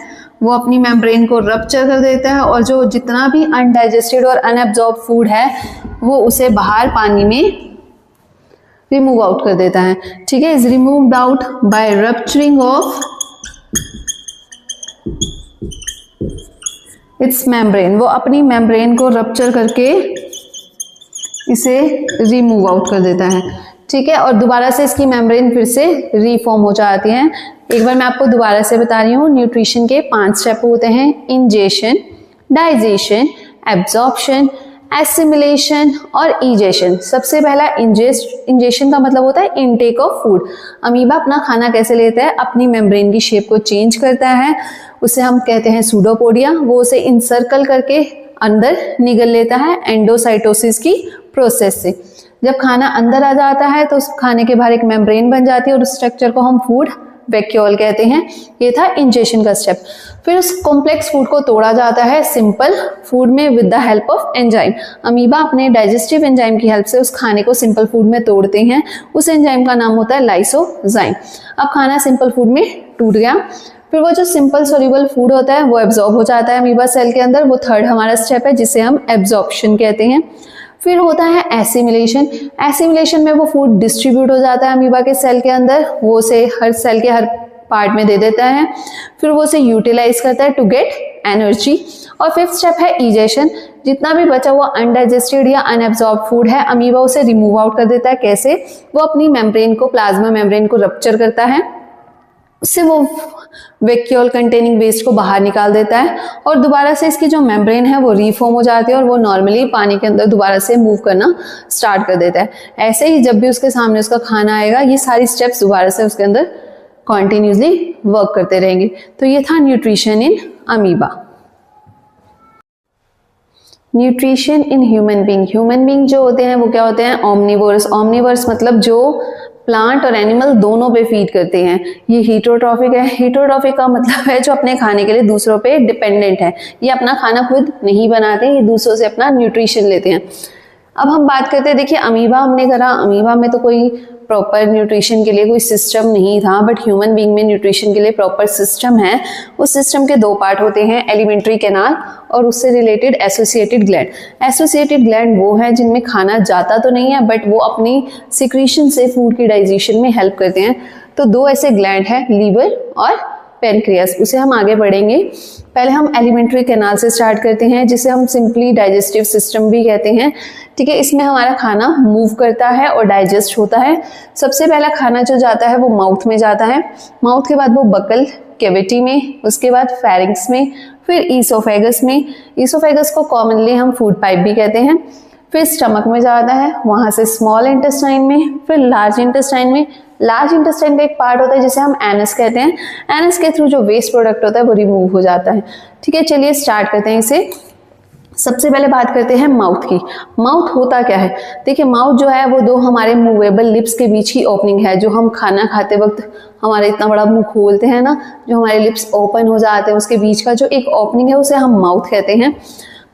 वो अपनी मेम्ब्रेन को रप्चर कर देता है और जो जितना भी अनडाइजेस्टेड और अनएब्जॉर्ब फूड है वो उसे बाहर पानी में रिमूव आउट कर देता है, ठीक है। Is removed out by rupturing of its membrane. वो अपनी मेम्ब्रेन को रप्चर करके इसे रिमूव आउट कर देता है, ठीक है। और दोबारा से इसकी मेम्ब्रेन फिर से रीफॉर्म हो जाती है। एक बार मैं आपको दोबारा से बता रही हूँ, न्यूट्रिशन के 5 स्टेप होते हैं, इंजेशन, डाइजेशन, एब्जॉर्प्शन, एसिमिलेशन और ईजेशन। सबसे पहला इंजेशन का मतलब होता है इनटेक ऑफ फूड। अमीबा अपना खाना कैसे लेता है, अपनी मेम्ब्रेन की शेप को चेंज करता है, उसे हम कहते हैं सूडोपोडिया। वो उसे इंसर्कल करके अंदर निगल लेता है एंडोसाइटोसिस की प्रोसेस से। जब खाना अंदर आ जाता है तो उस खाने के बाहर एक मेम्ब्रेन बन जाती है और उस स्ट्रक्चर को हम फूड वैक्यूल कहते हैं। ये था इंजेशन का स्टेप। फिर उस कॉम्प्लेक्स फूड को तोड़ा जाता है सिंपल फूड में with the help of enzyme. Amoeba अपने डाइजेस्टिव एंजाइम की हेल्प से उस खाने को सिंपल फूड में तोड़ते हैं। उस एंजाइम का नाम होता है लाइसोजाइम। अब खाना सिंपल फूड में टूट गया, फिर वो जो सिंपल सोल्यूबल फूड होता है वो एब्जॉर्ब हो जाता है अमीबा सेल के अंदर। वो थर्ड हमारा स्टेप है जिसे हम एब्जॉर्प्शन कहते हैं। फिर होता है एसिमिलेशन। एसिमिलेशन में वो फूड डिस्ट्रीब्यूट हो जाता है अमीबा के सेल के अंदर, वो उसे हर सेल के हर पार्ट में दे देता है, फिर वो उसे यूटिलाइज करता है टू गेट एनर्जी। और फिफ्थ स्टेप है ईजेशन। जितना भी बचा हुआ अनडाइजेस्टेड या अनएब्जॉर्ब फूड है अमीबा उसे रिमूव आउट कर देता है। कैसे, वो अपनी मेम्ब्रेन को, प्लाज्मा मेम्ब्रेन को रप्चर करता है, उससे वो वैक्यूल कंटेनिंग वेस्ट को बाहर निकाल देता है और दोबारा से इसकी जो मेम्ब्रेन है वो रीफॉर्म हो जाती है और वो नॉर्मली पानी के अंदर दोबारा से मूव करना स्टार्ट कर देता है। ऐसे ही जब भी उसके सामने उसका खाना आएगा ये सारी स्टेप्स दोबारा से उसके अंदर कॉन्टिन्यूसली वर्क करते रहेंगे। तो ये था nutrition in amoeba. Nutrition in human being. Human being जो होते हैं वो क्या होते हैं, ओमनिवोरस। ओमनिवोरस मतलब जो प्लांट और एनिमल दोनों पे फीड करते हैं। ये हीटरोट्रॉफिक है। हीटरोट्रॉफिक का मतलब है जो अपने खाने के लिए दूसरों पे डिपेंडेंट है। ये अपना खाना खुद नहीं बनाते, ये दूसरों से अपना न्यूट्रिशन लेते हैं। अब हम बात करते हैं, देखिए अमीबा हमने करा, अमीबा में तो कोई प्रॉपर न्यूट्रिशन के लिए कोई सिस्टम नहीं था, बट ह्यूमन बीइंग में न्यूट्रिशन के लिए प्रॉपर सिस्टम है। उस सिस्टम के 2 पार्ट होते हैं, एलिमेंट्री कैनाल और उससे related associated gland. Associated gland वो है जिनमें खाना जाता तो नहीं है बट वो अपनी सिक्रीशन से फूड की डाइजेशन में हेल्प करते हैं। तो 2 ऐसे ग्लैंड हैं, लीवर और पेनक्रियास। उसे हम आगे बढ़ेंगे। पहले हम एलिमेंट्री कैनाल से स्टार्ट करते हैं जिसे हम सिंपली डाइजेस्टिव सिस्टम भी कहते हैं, ठीक है। इसमें हमारा खाना मूव करता है और डाइजेस्ट होता है। सबसे पहला खाना जो जाता है वो माउथ में जाता है, माउथ के बाद वो बकल कैविटी में, उसके बाद फेरिंक्स में, फिर ईसोफेगस में। ईसोफेगस को कॉमनली हम फूड पाइप भी कहते हैं। फिर स्टमक में जाता है, वहां से स्मॉल इंटेस्टाइन में, फिर लार्ज इंटेस्टाइन में। लार्ज इंटेस्टाइन का एक पार्ट होता है जिसे हम एनस कहते हैं। एनस के थ्रू जो वेस्ट प्रोडक्ट होता है वो रिमूव हो जाता है, ठीक है। चलिए स्टार्ट करते हैं इसे। सबसे पहले बात करते हैं माउथ की। माउथ होता क्या है, देखिए माउथ जो है वो 2 हमारे मूवेबल लिप्स के बीच की ओपनिंग है। जो हम खाना खाते वक्त हमारे इतना बड़ा मुंह खोलते हैं ना, जो हमारे लिप्स ओपन हो जाते हैं, उसके बीच का जो एक ओपनिंग है उसे हम माउथ कहते हैं।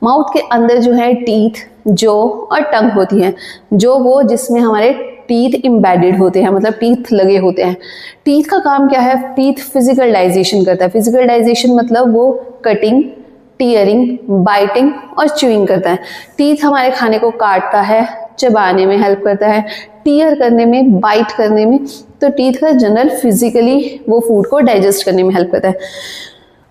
माउथ के अंदर जो है टीथ, जो और टंग होती है, जो वो जिसमें हमारे टीथ इम्बेडेड होते हैं, मतलब टीथ लगे होते हैं। टीथ का काम क्या है, टीथ फिजिकल डाइजेशन करता है। फिजिकल डाइजेशन मतलब वो कटिंग, टीयरिंग, बाइटिंग और च्यूइंग करता है। टीथ हमारे खाने को काटता है, चबाने में हेल्प करता है, टीयर करने में, बाइट करने में। तो टीथ का जनरल फिजिकली वो फूड को डाइजेस्ट करने में हेल्प करता है।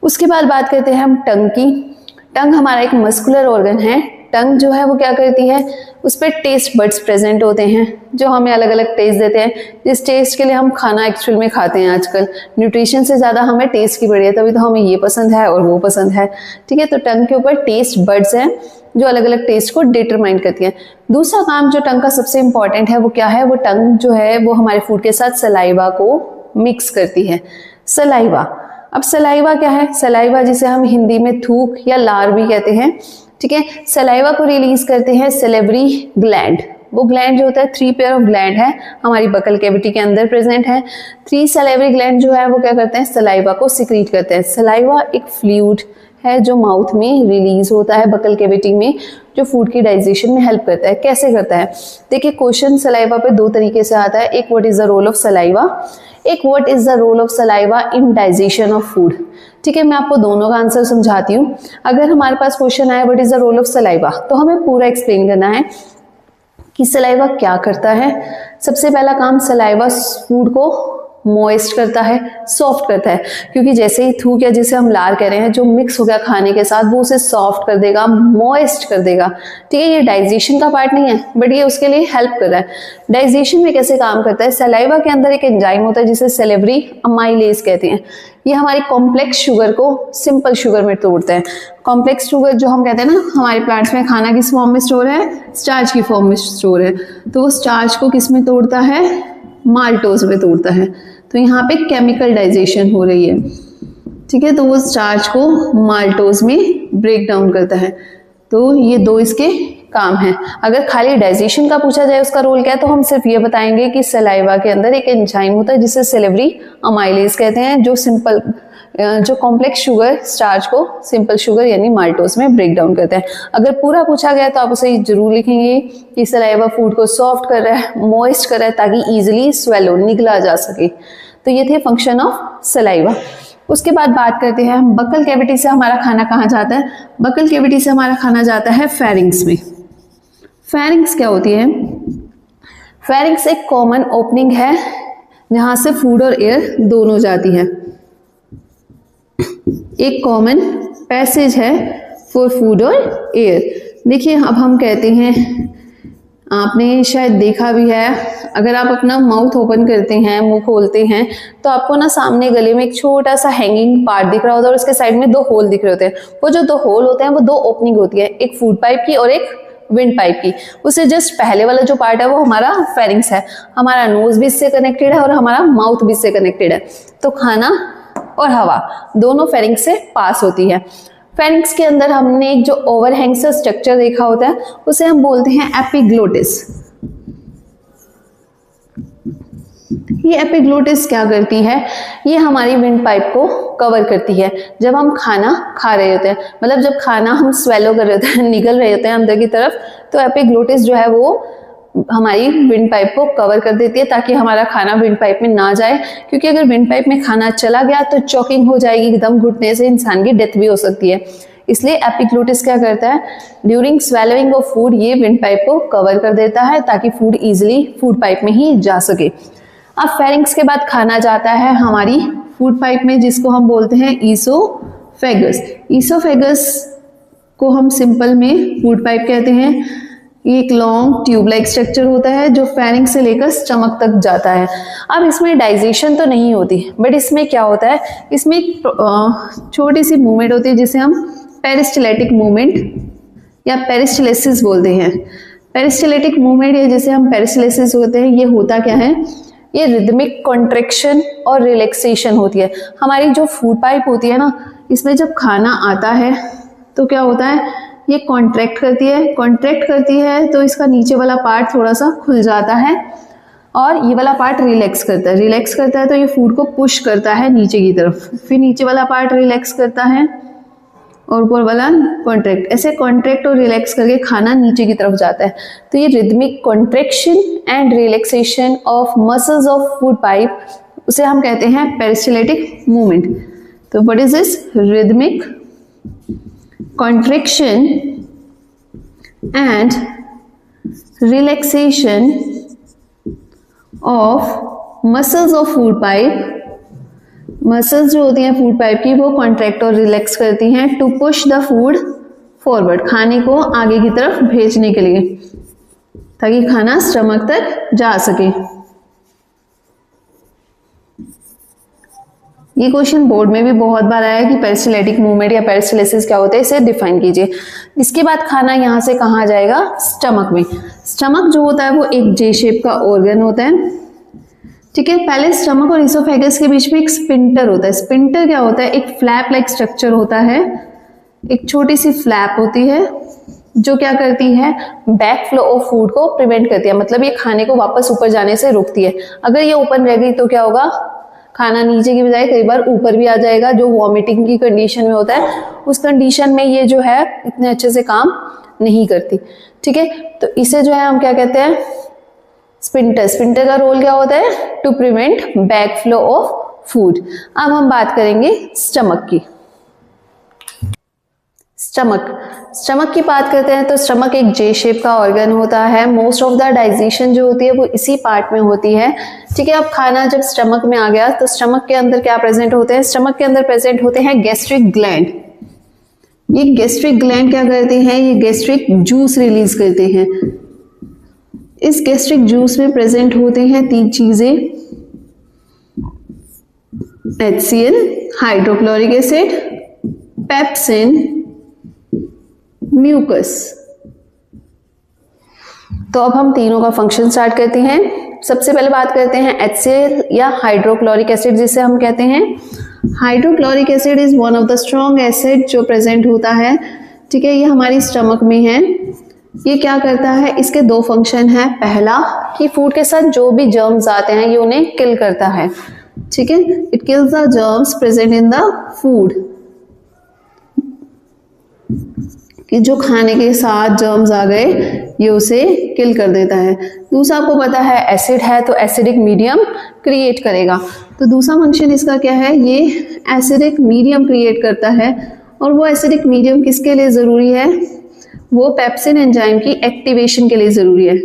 उसके बाद बात करते हैं हम टंग की। टंग हमारा एक मस्कुलर ऑर्गन है। टंग जो है वो क्या करती है, उस पर टेस्ट बड्स प्रेजेंट होते हैं जो हमें अलग अलग टेस्ट देते हैं। जिस टेस्ट के लिए हम खाना एक्चुअल में खाते हैं आजकल, न्यूट्रिशन से ज़्यादा हमें टेस्ट की पड़ी है, तभी तो हमें ये पसंद है और वो पसंद है। ठीक है, तो टंग के ऊपर टेस्ट बड्स हैं जो अलग अलग टेस्ट को डिटरमाइन करती है। दूसरा काम जो टंग का सबसे इंपॉर्टेंट है वो क्या है, वो टंग जो है वो हमारे फूड के साथ सलाइवा को मिक्स करती है। सलाइवा, अब सलाइवा क्या है, सलाइवा जिसे हम हिंदी में थूक या लार भी कहते हैं। ठीक है, सलाइवा को रिलीज करते हैं सेलेवरी ग्लैंड। वो ग्लैंड जो होता है 3 पेयर ऑफ ग्लैंड है हमारी बकल कैविटी के अंदर प्रेजेंट है। 3 सलाइवरी ग्लैंड जो है वो क्या करते हैं, सलाइवा को सिक्रीट करते हैं। सलाइवा एक फ्लूइड है जो माउथ में रिलीज होता है बकल कैविटी में, जो फूड की डाइजेशन में हेल्प करता है। कैसे करता है, देखिए क्वेश्चन सलाइवा पे 2 तरीके से आता है। एक what is the role of saliva, एक what is the role of saliva in digestion of food. ठीक है, मैं आपको दोनों का आंसर समझाती हूँ। अगर हमारे पास क्वेश्चन आया what is the role of saliva, तो हमें पूरा एक्सप्लेन करना है कि सलाइवा क्या करता है। सबसे पहला काम, सलाइवा फूड को मॉइस्ट करता है, सॉफ्ट करता है, क्योंकि जैसे ही थूक या जिसे हम लार कह रहे हैं जो मिक्स हो गया खाने के साथ, वो उसे सॉफ्ट कर देगा, मॉइस्ट कर देगा। ठीक है, ये डाइजेशन का पार्ट नहीं है बट ये उसके लिए हेल्प कर रहा है। डाइजेशन में कैसे काम करता है, सलाइवा के अंदर एक एंजाइम होता है जिसे सेलेवरी अमाइलेज कहते हैं। ये हमारी कॉम्प्लेक्स शुगर को सिंपल शुगर में तोड़ता है। कॉम्प्लेक्स शुगर जो हम कहते हैं ना, हमारे प्लांट्स में खाना किस फॉर्म में स्टोर है, स्टार्च की फॉर्म में स्टोर है, तो वो स्टार्च को किस में तोड़ता है, माल्टोज में तोड़ता है। तो यहाँ पे केमिकल डाइजेशन हो रही है। ठीक है, तो वो स्टार्च को माल्टोज में ब्रेक डाउन करता है। तो ये 2 इसके काम है। अगर खाली डाइजेशन का पूछा जाए उसका रोल क्या है, तो हम सिर्फ ये बताएंगे कि सलाइवा के अंदर एक एंजाइम होता है जिसे सेलेवरी अमाइलेज कहते हैं, जो कॉम्प्लेक्स शुगर स्टार्च को सिंपल शुगर यानी माल्टोज में ब्रेक डाउन करता है। अगर पूरा पूछा गया तो आप उसे जरूर लिखेंगे कि सलाइवा फूड को सॉफ्ट कर रहा है, मॉइस्ट कर रहा है, ताकि इजिली स्वेलो निगला जा सके। तो ये थे फंक्शन ऑफ सलाइवा। उसके बाद बात करते हैं हम बकल कैविटी से हमारा खाना कहाँ जाता है। बकल कैविटी से हमारा खाना जाता है फेरिंग्स में। फेरिंग्स क्या होती है, फेरिंग्स एक कॉमन ओपनिंग है जहां से फूड और एयर दोनों जाती है। एक कॉमन पैसेज है फॉर फूड और एयर। देखिए अब हम कहते हैं, आपने शायद देखा भी है, अगर आप अपना माउथ ओपन करते हैं, मुंह खोलते हैं, तो आपको ना सामने गले में एक छोटा सा हैंगिंग पार्ट दिख रहा होता है और उसके साइड में 2 होल दिख रहे होते हैं। वो जो 2 होल होते हैं वो 2 ओपनिंग होती है, एक फूड पाइप की और एक विंड पाइप की। उससे जस्ट पहले वाला जो पार्ट है वो हमारा फेरिंग्स है। हमारा नोज भी इससे कनेक्टेड है और हमारा माउथ भी इससे कनेक्टेड है। तो खाना और हवा दोनों फेरिंग्स से पास होती है। फेरिंग्स के अंदर हमने एक जो ओवरहैंग सा स्ट्रक्चर देखा होता है उसे हम बोलते हैं एपिग्लोटिस। ये एपिग्लोटिस क्या करती है, ये हमारी विंड पाइप को कवर करती है जब हम खाना खा रहे होते हैं, मतलब जब खाना हम स्वेलो कर रहे होते हैं, निगल रहे होते हैं अंदर की तरफ, तो एपिग्लोटिस जो है वो हमारी विंड पाइप को कवर कर देती है ताकि हमारा खाना विंड पाइप में ना जाए। क्योंकि अगर विंड पाइप में खाना चला गया तो चॉकिंग हो जाएगी, दम घुटने से इंसान की डेथ भी हो सकती है। इसलिए एपिग्लोटिस क्या करता है, ड्यूरिंग स्वेलोइंग ऑफ फूड ये विंड पाइप को कवर कर देता है ताकि फूड इजिली फूड पाइप में ही जा सके। अब फेरिंग्स के बाद खाना जाता है हमारी फूड पाइप में, जिसको हम बोलते हैं ईसोफेगस। ईसोफेगस को हम सिंपल में फूड पाइप कहते हैं। ये एक लॉन्ग ट्यूब लाइक स्ट्रक्चर होता है जो फेरिंग्स से लेकर स्टमक तक जाता है। अब इसमें डाइजेशन तो नहीं होती, बट इसमें क्या होता है, इसमें एक छोटी सी मूवमेंट होती है जिसे हम पेरिस्टलेटिक मूवमेंट या पेरिस्टलेसिस बोलते हैं। पेरिस्टलेटिक मूवमेंट या जिसे हम पेरिस्टलेसिस होते हैं, ये होता क्या है, ये रिदमिक कॉन्ट्रैक्शन और रिलैक्सेशन होती है। हमारी जो फूड पाइप होती है ना, इसमें जब खाना आता है तो क्या होता है, ये कॉन्ट्रैक्ट करती है तो इसका नीचे वाला पार्ट थोड़ा सा खुल जाता है और ये वाला पार्ट रिलैक्स करता है तो ये फूड को पुश करता है नीचे की तरफ, फिर नीचे वाला पार्ट रिलैक्स करता है और ऊपर वाला कॉन्ट्रैक्ट, ऐसे कॉन्ट्रैक्ट और रिलैक्स करके खाना नीचे की तरफ जाता है। तो ये rhythmic contraction and relaxation of muscles of food pipe, उसे हम कहते हैं पेरिस्टलेटिक मूवमेंट। तो what is this, rhythmic contraction and relaxation of muscles of food pipe। Muscles जो होती हैं फूड पाइप की वो कॉन्ट्रैक्ट और रिलैक्स करती हैं to push the food forward, खाने को आगे की तरफ भेजने के लिए, ताकि खाना स्टमक तक जा सके। ये क्वेश्चन बोर्ड में भी बहुत बार आया कि पेरिस्टाल्टिक मूवमेंट या पेरिस्टालिसिस क्या होता है, इसे डिफाइन कीजिए। इसके बाद खाना यहाँ से कहाँ जाएगा, स्टमक में। स्टमक जो होता है वो एक जे शेप का ऑर्गन होता है, ठीक है। पहले स्टमक और इसोफेगस के बीच में एक स्पिंटर होता है। स्पिंटर क्या होता है, एक फ्लैप लाइक स्ट्रक्चर होता है, एक छोटी सी फ्लैप होती है जो क्या करती है, बैक फ्लो ऑफ फूड को प्रिवेंट करती है, मतलब ये खाने को वापस ऊपर जाने से रोकती है। अगर ये ओपन रह गई तो क्या होगा, खाना नीचे की बजाय कई बार ऊपर भी आ जाएगा, जो वॉमिटिंग की कंडीशन में होता है। उस कंडीशन में ये जो है इतने अच्छे से काम नहीं करती, ठीक है। तो इसे जो है हम क्या कहते हैं, स्पिंटर। स्पिंटर का रोल क्या होता है, to prevent back flow of food. अब हम बात करेंगे स्टमक की। स्टमक की बात करते हैं तो स्टमक एक जे शेप का ऑर्गन होता है। मोस्ट ऑफ द डाइजेशन जो होती है वो इसी पार्ट में होती है, ठीक है। अब खाना जब स्टमक में आ गया तो स्टमक के अंदर क्या प्रेजेंट होते हैं, स्टमक के अंदर प्रेजेंट होते हैं गैस्ट्रिक ग्लैंड। ये गैस्ट्रिक ग्लैंड क्या करते हैं, ये गैस्ट्रिक जूस रिलीज करते हैं। इस गैस्ट्रिक जूस में प्रेजेंट होते हैं 3 चीजें, HCl, hydrochloric acid, pepsin, mucus. तो अब हम तीनों का फंक्शन स्टार्ट करते हैं। सबसे पहले बात करते हैं HCl या हाइड्रोक्लोरिक एसिड, जिसे हम कहते हैं hydrochloric acid is one of the strong acid जो प्रेजेंट होता है, ठीक है। ये हमारी स्टमक में है। ये क्या करता है, इसके 2 फंक्शन है। पहला कि फूड के साथ जो भी जर्म्स आते हैं ये उन्हें किल करता है, ठीक है। It kills the germs present in the food, कि जो खाने के साथ जर्म्स आ गए ये उसे किल कर देता है। दूसरा आपको पता है एसिड है तो एसिडिक मीडियम क्रिएट करेगा। तो दूसरा फंक्शन इसका क्या है, ये एसिडिक मीडियम क्रिएट करता है। और वो एसिडिक मीडियम किसके लिए ज़रूरी है, वो पेप्सिन एंजाइम की एक्टिवेशन के लिए ज़रूरी है।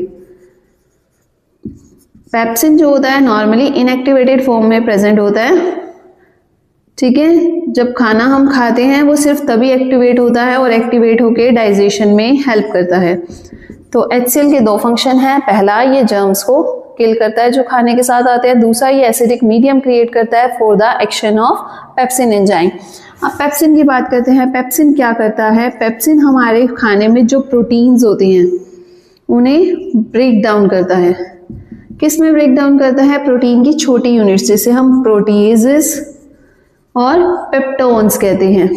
पेप्सिन जो होता है नॉर्मली इनएक्टिवेटेड फॉर्म में प्रेजेंट होता है, ठीक है। जब खाना हम खाते हैं वो सिर्फ तभी एक्टिवेट होता है और एक्टिवेट होके डाइजेशन में हेल्प करता है। तो HCl के 2 फंक्शन हैं। पहला, ये जर्म्स को किल करता है जो खाने के साथ आते हैं। दूसरा, ये एसिडिक मीडियम क्रिएट करता है for the action of pepsin enzyme. अब पेप्सिन की बात करते हैं। पेप्सिन क्या करता है, पेप्सिन हमारे खाने में जो प्रोटीन्स होती हैं उन्हें ब्रेक डाउन करता है। किस में ब्रेक डाउन करता है, प्रोटीन की छोटी यूनिट्स, जिसे हम प्रोटीएजेस और पेप्टोन्स कहते हैं,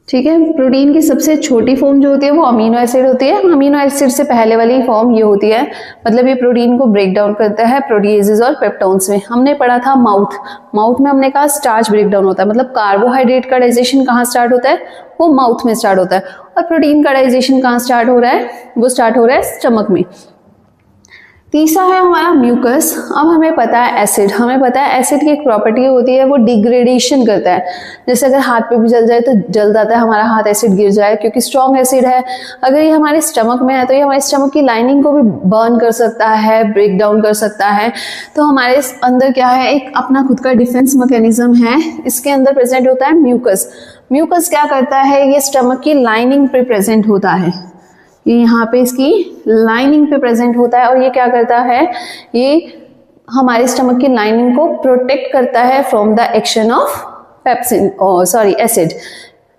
ठीक है। प्रोटीन की सबसे छोटी फॉर्म जो होती है वो अमीनो एसिड होती है। अमीनो एसिड से पहले वाली फॉर्म ये होती है, मतलब ये प्रोटीन को ब्रेक डाउन करता है प्रोटीएजेस और पेप्टोन्स में। हमने पढ़ा था माउथ में हमने कहा स्टार्च ब्रेक डाउन होता है, मतलब कार्बोहाइड्रेट का डाइजेशन कहाँ स्टार्ट होता है, वो माउथ में स्टार्ट होता है। और प्रोटीन का डाइजेशन कहाँ स्टार्ट हो रहा है, वो स्टार्ट हो रहा है स्टमक में। तीसरा है हमारा म्यूकस। अब हमें पता है एसिड, हमें पता है एसिड की एक प्रॉपर्टी होती है वो डिग्रेडेशन करता है। जैसे अगर हाथ पे भी जल जाए तो जल जाता है हमारा हाथ, एसिड गिर जाए, क्योंकि स्ट्रॉन्ग एसिड है। अगर ये हमारे स्टमक में है तो ये हमारे स्टमक की लाइनिंग को भी बर्न कर सकता है, ब्रेक डाउन कर सकता है। तो हमारे अंदर क्या है, एक अपना खुद का डिफेंस मैकेनिज्म है, इसके अंदर प्रेजेंट होता है म्यूकस। म्यूकस क्या करता है, ये स्टमक की लाइनिंग पे प्रेजेंट होता है, ये यहाँ पे इसकी लाइनिंग पे प्रेजेंट होता है। और ये क्या करता है, ये हमारे स्टमक की लाइनिंग को प्रोटेक्ट करता है from the action of pepsin acid.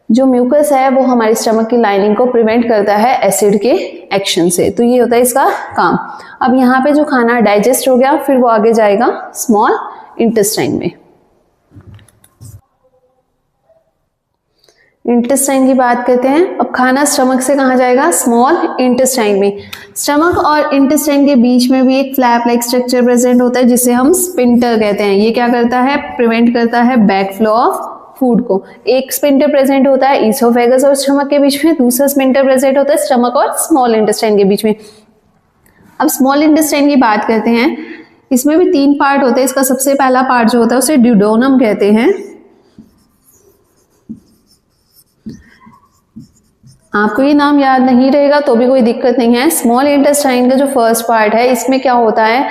जो म्यूकस है वो हमारे स्टमक की लाइनिंग को प्रिवेंट करता है एसिड के एक्शन से। तो ये होता है इसका काम। अब यहाँ पे जो खाना डाइजेस्ट हो गया, फिर वो आगे जाएगा स्मॉल इंटेस्टाइन में। इंटेस्टाइन की बात करते हैं। अब खाना स्टमक से कहाँ जाएगा, स्मॉल इंटेस्टाइन में। स्टमक और इंटेस्टाइन के बीच में भी एक फ्लैप लाइक स्ट्रक्चर प्रेजेंट होता है जिसे हम स्पिंटर कहते हैं। ये क्या करता है, प्रिवेंट करता है बैक फ्लो ऑफ फूड को। एक स्पिंटर प्रेजेंट होता है ईसोफेगस और स्टमक के बीच में, दूसरा स्पिंटर प्रेजेंट होता है स्टमक और स्मॉल इंटेस्टाइन के बीच में। अब स्मॉल इंटेस्टाइन की बात करते हैं। इसमें भी 3 पार्ट होते हैं। इसका सबसे पहला पार्ट जो होता है उसे ड्यूडोनम कहते हैं। आपको ये नाम याद नहीं रहेगा तो भी कोई दिक्कत नहीं है। स्मॉल इंटेस्टाइन का जो फर्स्ट पार्ट है, इसमें क्या होता है,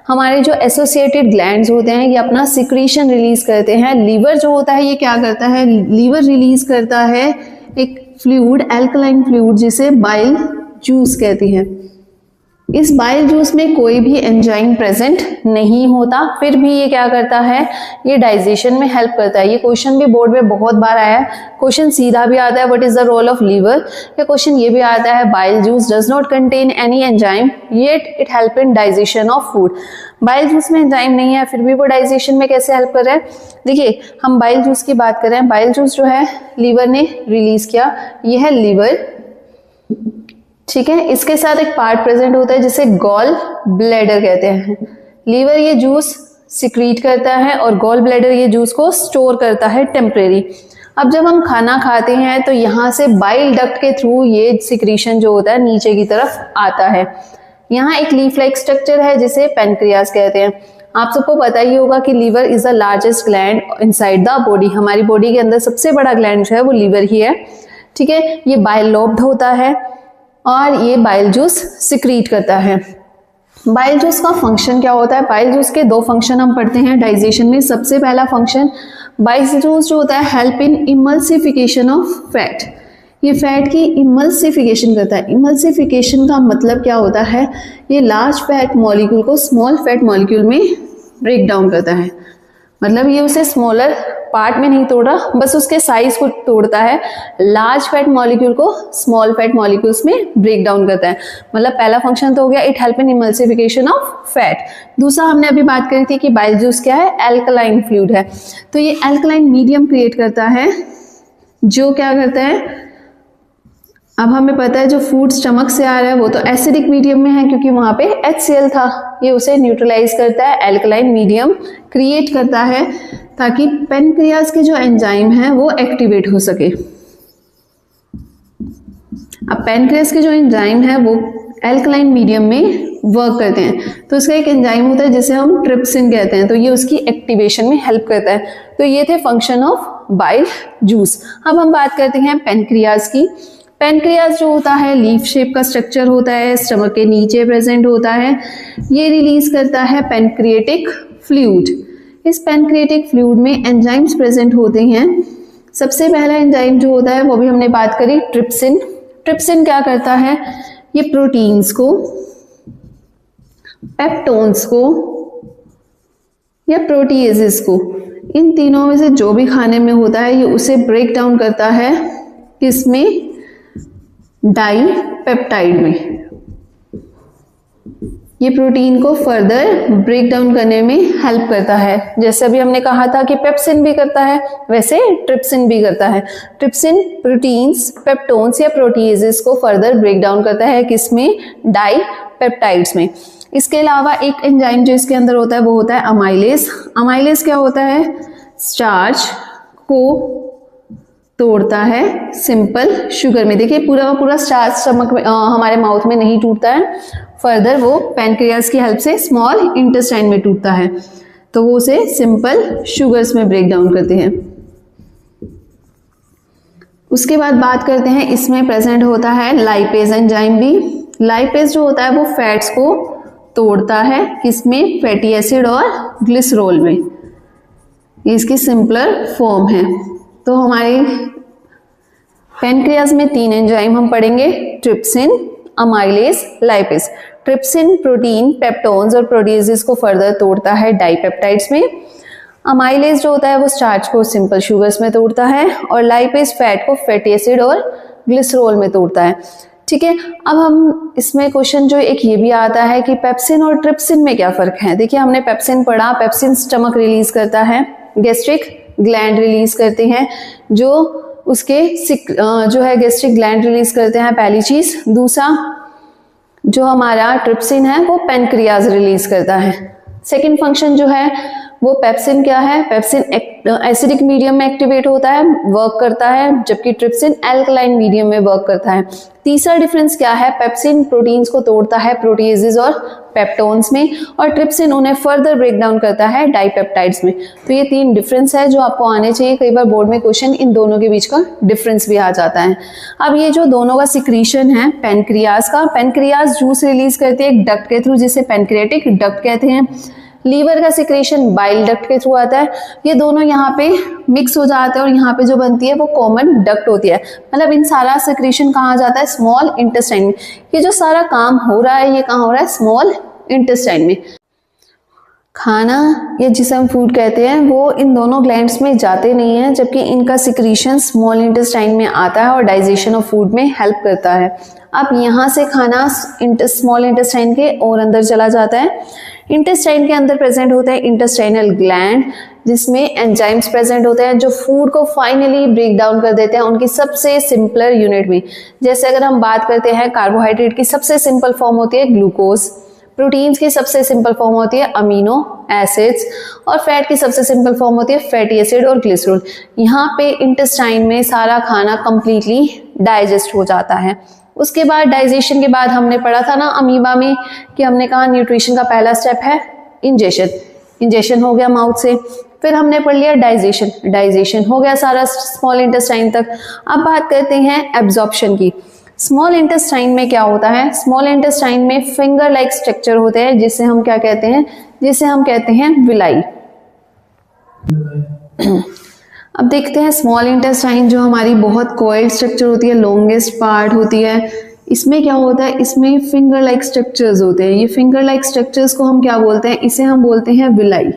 हमारे जो एसोसिएटेड ग्लैंड्स होते हैं ये अपना सिक्रीशन रिलीज करते हैं। लीवर जो होता है ये क्या करता है, लीवर रिलीज करता है एक फ्लूइड, एल्कलाइन फ्लूइड, जिसे बाइल जूस कहती है। इस बाइल जूस में कोई भी एंजाइम प्रेजेंट नहीं होता, फिर भी ये क्या करता है, ये डाइजेशन में हेल्प करता है। ये क्वेश्चन भी बोर्ड में बहुत बार आया है। क्वेश्चन सीधा भी आता है, what is the role of liver, या क्वेश्चन ये भी आता है, bile juice does not contain any enzyme yet it help in digestion of food. Bile juice में एंजाइम नहीं है, फिर भी वो डाइजेशन में कैसे हेल्प कर रहा है। देखिए, हम बाइल जूस की बात कर रहे हैं। बाइल जूस जो है लीवर ने रिलीज किया, ये है लीवर, ठीक है। इसके साथ एक पार्ट प्रेजेंट होता है जिसे गॉल ब्लैडर कहते हैं। लीवर ये जूस सिक्रीट करता है और गॉल ब्लैडर ये जूस को स्टोर करता है टेम्परेरी। अब जब हम खाना खाते हैं तो यहाँ से बाइल डक्ट के थ्रू ये सिक्रीशन जो होता है नीचे की तरफ आता है। यहाँ एक लीफ लाइक स्ट्रक्चर है जिसे पेनक्रियास कहते हैं। आप सबको पता ही होगा कि liver is the largest gland inside the body. हमारी बॉडी के अंदर सबसे बड़ा ग्लैंड जो है वो लीवर ही है, ठीक है। ये बाइल लोब्ड होता है और ये बाइल जूस सिक्रीट करता है। बाइल जूस का फंक्शन क्या होता है? बाइल जूस के दो फंक्शन हम पढ़ते हैं डाइजेशन में। सबसे पहला फंक्शन, बाइल जूस जो होता है help in emulsification of fat. ये फैट की इमल्सिफिकेशन करता है। इमल्सिफिकेशन का मतलब क्या होता है? ये लार्ज फैट मॉलिक्यूल को स्मॉल फैट मॉलिक्यूल में ब्रेक डाउन करता है। मतलब ये उसे स्मॉलर पार्ट में नहीं तोड़ रहा, बस उसके साइज को तोड़ता है। लार्ज फैट मॉलिक्यूल को स्मॉल फैट मॉलिक्यूल्स में ब्रेक डाउन करता है। मतलब पहला फंक्शन तो हो गया, it help in emulsification of fat. दूसरा हमने अभी बात करी थी कि बाइल जूस क्या है? एल्कलाइन फ्लूइड है। तो ये एल्कलाइन मीडियम क्रिएट करता है, जो क्या करता है, अब हमें पता है जो फूड स्टमक से आ रहा है वो तो एसिडिक मीडियम में है क्योंकि वहां पे HCl था। ये उसे न्यूट्रलाइज करता है, एल्कलाइन मीडियम क्रिएट करता है ताकि पेनक्रियाज के जो एंजाइम हैं वो एक्टिवेट हो सके। अब पेनक्रियाज के जो एंजाइम है वो एल्कलाइन मीडियम में वर्क करते हैं। तो इसका एक एंजाइम होता है जिसे हम ट्रिप्सिन कहते हैं, तो ये उसकी एक्टिवेशन में हेल्प करता है। तो ये थे फंक्शन ऑफ बाइल जूस। अब हम बात करते हैं पेनक्रियाज की। पेनक्रियाज जो होता है लीफ शेप का स्ट्रक्चर होता है, स्टमक के नीचे प्रेजेंट होता है। ये रिलीज करता है पेनक्रिएटिक फ्लूइड। इस पेनक्रिएटिक फ्लूइड में एंजाइम्स प्रेजेंट होते हैं। सबसे पहला एंजाइम जो होता है वो भी हमने बात करी, ट्रिप्सिन। ट्रिप्सिन क्या करता है? ये प्रोटीन्स को, पेप्टोन्स को या प्रोटीएजेस को, इन तीनों में से जो भी खाने में होता है ये उसे ब्रेक डाउन करता है। किसमें? डाईपेप्टाइड में। ये प्रोटीन को फर्दर ब्रेक डाउन करने में हेल्प करता है। जैसे अभी हमने कहा था कि पेप्सिन भी करता है, वैसे ट्रिप्सिन भी करता है। ट्रिप्सिन प्रोटीन्स, पेप्टोन्स या प्रोटीएजेस को फर्दर ब्रेक डाउन करता है। किसमें? डाईपेप्टाइड्स में। इसके अलावा एक एंजाइम जो इसके अंदर होता है वो होता है अमाइलेज। अमाइलेज क्या होता है? स्टार्च को तोड़ता है सिंपल शुगर में। देखिए पूरा का पूरा स्टार्च स्टमक में हमारे माउथ में नहीं टूटता है, फर्दर वो पेनक्रियाज की हेल्प से स्मॉल इंटेस्टाइन में टूटता है, तो वो उसे सिंपल शुगर्स में ब्रेक डाउन करते हैं। उसके बाद बात करते हैं, इसमें प्रेजेंट होता है लाइपेज एंजाइम भी। लाइपेज जो होता है वो फैट्स को तोड़ता है। किसमें? फैटी एसिड और ग्लिसरॉल में। ये इसकी सिंपलर फॉर्म है। तो हमारे पेनक्रियाज में तीन एंजाइम हम पढ़ेंगे, trypsin, amylase, lipase. Trypsin protein, peptones और प्रोटीएजेस को फर्दर तोड़ता है डाईपेप्टाइड्स में। अमाइलेज जो होता है वो स्टार्च को सिंपल शुगर्स में तोड़ता है और लाइपेज फैट को फैटी एसिड और ग्लिसरॉल में तोड़ता है। ठीक है, अब हम इसमें क्वेश्चन जो एक ये भी आता है कि पेप्सिन और ट्रिप्सिन में क्या फर्क है। देखिए हमने पेप्सिन पढ़ा, पेप्सिन स्टमक रिलीज करता है, गैस्ट्रिक ग्लैंड रिलीज करते हैं, जो उसके जो है गैस्ट्रिक ग्लैंड रिलीज करते हैं, पहली चीज। दूसरा जो हमारा ट्रिप्सिन है वो पेनक्रियाज रिलीज करता है। सेकंड फंक्शन जो है वो पेप्सिन क्या है? पेप्सिन एसिडिक मीडियम में एक्टिवेट होता है, वर्क करता है, जबकि ट्रिप्सिन एल्कलाइन मीडियम में वर्क करता है। तीसरा डिफरेंस क्या है? पेप्सिन प्रोटीन्स को तोड़ता है प्रोटीएजेस और पेप्टोन्स में, और ट्रिप्सिन उन्हें फर्दर ब्रेक डाउन करता है डाईपेप्टाइड्स में। तो ये तीन डिफरेंस है जो आपको आने चाहिए। कई बार बोर्ड में क्वेश्चन इन दोनों के बीच का डिफरेंस भी आ जाता है। अब ये जो दोनों का सिक्रीशन है पेनक्रियाज का, पेनक्रियाज जूस रिलीज करती है एक डक्ट के थ्रू जिसे पेनक्रियाटिक डक्ट कहते हैं। लीवर का सिक्रेशन बाइल डक्ट के थ्रू आता है। ये दोनों यहाँ पे मिक्स हो जाते हैं और यहाँ पे जो बनती है वो कॉमन डक्ट होती है। मतलब इन सारा सिक्रेशन कहाँ जाता है, स्मॉल इंटेस्टाइन में। ये जो सारा काम हो रहा है ये कहाँ हो रहा है, स्मॉल इंटेस्टाइन में। खाना या जिसे हम फूड कहते हैं वो इन दोनों ग्लैंड्स में जाते नहीं है, जबकि इनका सिक्रीशन स्मॉल इंटेस्टाइन में आता है और डाइजेशन ऑफ फूड में हेल्प करता है। अब यहाँ से खाना स्मॉल इंटेस्टाइन के और अंदर चला जाता है। इंटेस्टाइन के अंदर प्रेजेंट होता है इंटेस्टाइनल ग्लैंड, जिसमें एंजाइम्स प्रेजेंट होते हैं जो फूड को फाइनली ब्रेक डाउन कर देते हैं उनकी सबसे सिंपलर यूनिट में। जैसे अगर हम बात करते हैं कार्बोहाइड्रेट की सबसे सिंपल फॉर्म होती है ग्लूकोज, प्रोटीन्स की सबसे सिंपल फॉर्म होती है अमीनो एसिड्स, और फैट की सबसे सिंपल फॉर्म होती है फैटी एसिड और ग्लिसरॉल। यहाँ पे इंटेस्टाइन में सारा खाना कंप्लीटली डाइजेस्ट हो जाता है। उसके बाद डाइजेशन के बाद हमने पढ़ा था ना अमीबा में कि हमने कहा न्यूट्रिशन का पहला स्टेप है इंजेशन। इंजेशन हो गया माउथ से, फिर हमने पढ़ लिया डाइजेशन, डाइजेशन हो गया सारा स्मॉल इंटेस्टाइन तक। अब बात करते हैं एब्जॉर्प्शन की। स्मॉल इंटेस्टाइन में क्या होता है, स्मॉल इंटेस्टाइन में फिंगर लाइक स्ट्रक्चर होते हैं जिसे हम क्या कहते हैं, जिसे हम कहते हैं विलाई। अब देखते हैं स्मॉल इंटेस्टाइन जो हमारी बहुत कॉइल्ड स्ट्रक्चर होती है, लॉन्गेस्ट पार्ट होती है, इसमें क्या होता है, इसमें फिंगर लाइक स्ट्रक्चर्स होते हैं। ये फिंगर लाइक स्ट्रक्चर्स को हम क्या बोलते हैं, इसे हम बोलते हैं villi.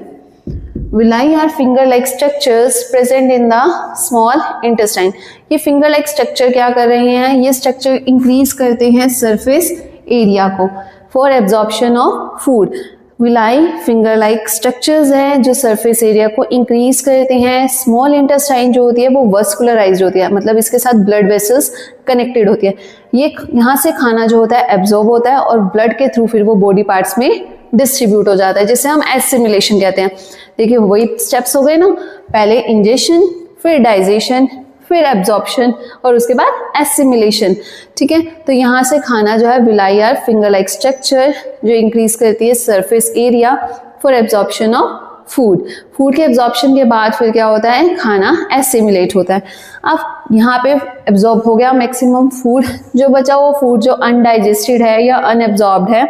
Villi are finger-like structures present in the small intestine. ये finger-like structure क्या कर रहे हैं, ये structure increase करते हैं surface area को for absorption of food. Villi finger-like structures हैं जो surface area को increase करते हैं। Small intestine जो होती है वो vascularized होती है, मतलब इसके साथ blood vessels connected होती है। ये यहाँ से खाना जो होता है absorb होता है और blood के थ्रू फिर वो body parts में डिस्ट्रीब्यूट हो जाता है, जिसे हम एसिमिलेशन कहते हैं। देखिए वही स्टेप्स हो गए ना, पहले इंजेशन, फिर डाइजेशन, फिर एब्जॉर्प्शन और उसके बाद एसिमिलेशन। ठीक है, तो यहाँ से खाना जो है villi are finger like structure जो इंक्रीज करती है surface area for absorption of food. Food के एब्जॉर्प्शन के बाद फिर क्या होता है, खाना एसिमिलेट होता है। अब यहाँ पे एब्जॉर्ब हो गया मैक्सिमम फूड, जो बचा वो फूड जो अनडाइजेस्टेड है या अनएब्जॉर्ब्ड है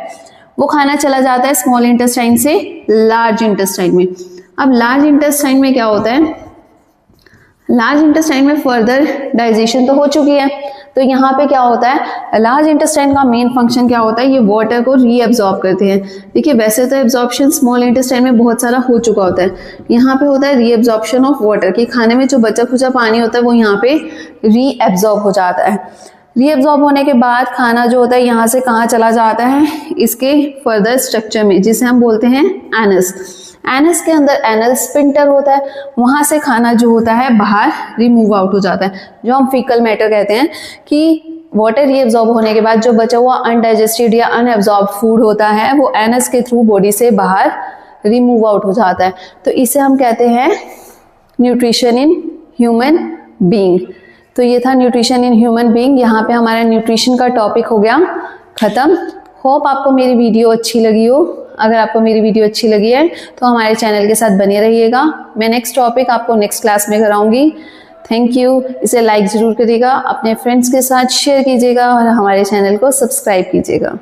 वो खाना चला जाता है स्मॉल इंटेस्टाइन से लार्ज इंटेस्टाइन में। अब लार्ज इंटेस्टाइन में क्या होता है, लार्ज इंटेस्टाइन में फर्दर डाइजेशन तो हो चुकी है, तो यहाँ पे क्या होता है, लार्ज इंटेस्टाइन का मेन फंक्शन क्या होता है, ये वाटर को रीअब्जॉर्ब करते हैं। देखिए वैसे तो एब्जॉर्प्शन स्मॉल इंटेस्टाइन में बहुत सारा हो चुका होता है, यहाँ पे होता है रीअब्जॉर्प्शन ऑफ वाटर, कि खाने में जो बचा खुचा पानी होता है वो यहाँ पे रीअब्जॉर्ब हो जाता है। रीअब्जॉर्ब होने के बाद खाना जो होता है यहाँ से कहाँ चला जाता है, इसके फर्दर स्ट्रक्चर में जिसे हम बोलते हैं एनस। एनस के अंदर एनल स्फिंक्टर होता है, वहाँ से खाना जो होता है बाहर रिमूव आउट हो जाता है, जो हम फीकल मैटर कहते हैं। कि वाटर रीअब्जॉर्ब होने के बाद जो बचा हुआ अनडाइजेस्टेड या अनएब्जॉर्ब फूड होता है वो एनस के थ्रू बॉडी से बाहर रिमूव आउट हो जाता है। तो इसे हम कहते हैं न्यूट्रिशन इन ह्यूमन बीइंग। तो ये था न्यूट्रिशन इन ह्यूमन बीइंग। यहाँ पे हमारा न्यूट्रिशन का टॉपिक हो गया खत्म। होप आपको मेरी वीडियो अच्छी लगी हो। अगर आपको मेरी वीडियो अच्छी लगी है तो हमारे चैनल के साथ बने रहिएगा। मैं नेक्स्ट टॉपिक आपको नेक्स्ट क्लास में कराऊंगी। Thank you. इसे लाइक ज़रूर करिएगा, अपने फ्रेंड्स के साथ शेयर कीजिएगा और हमारे चैनल को सब्सक्राइब कीजिएगा।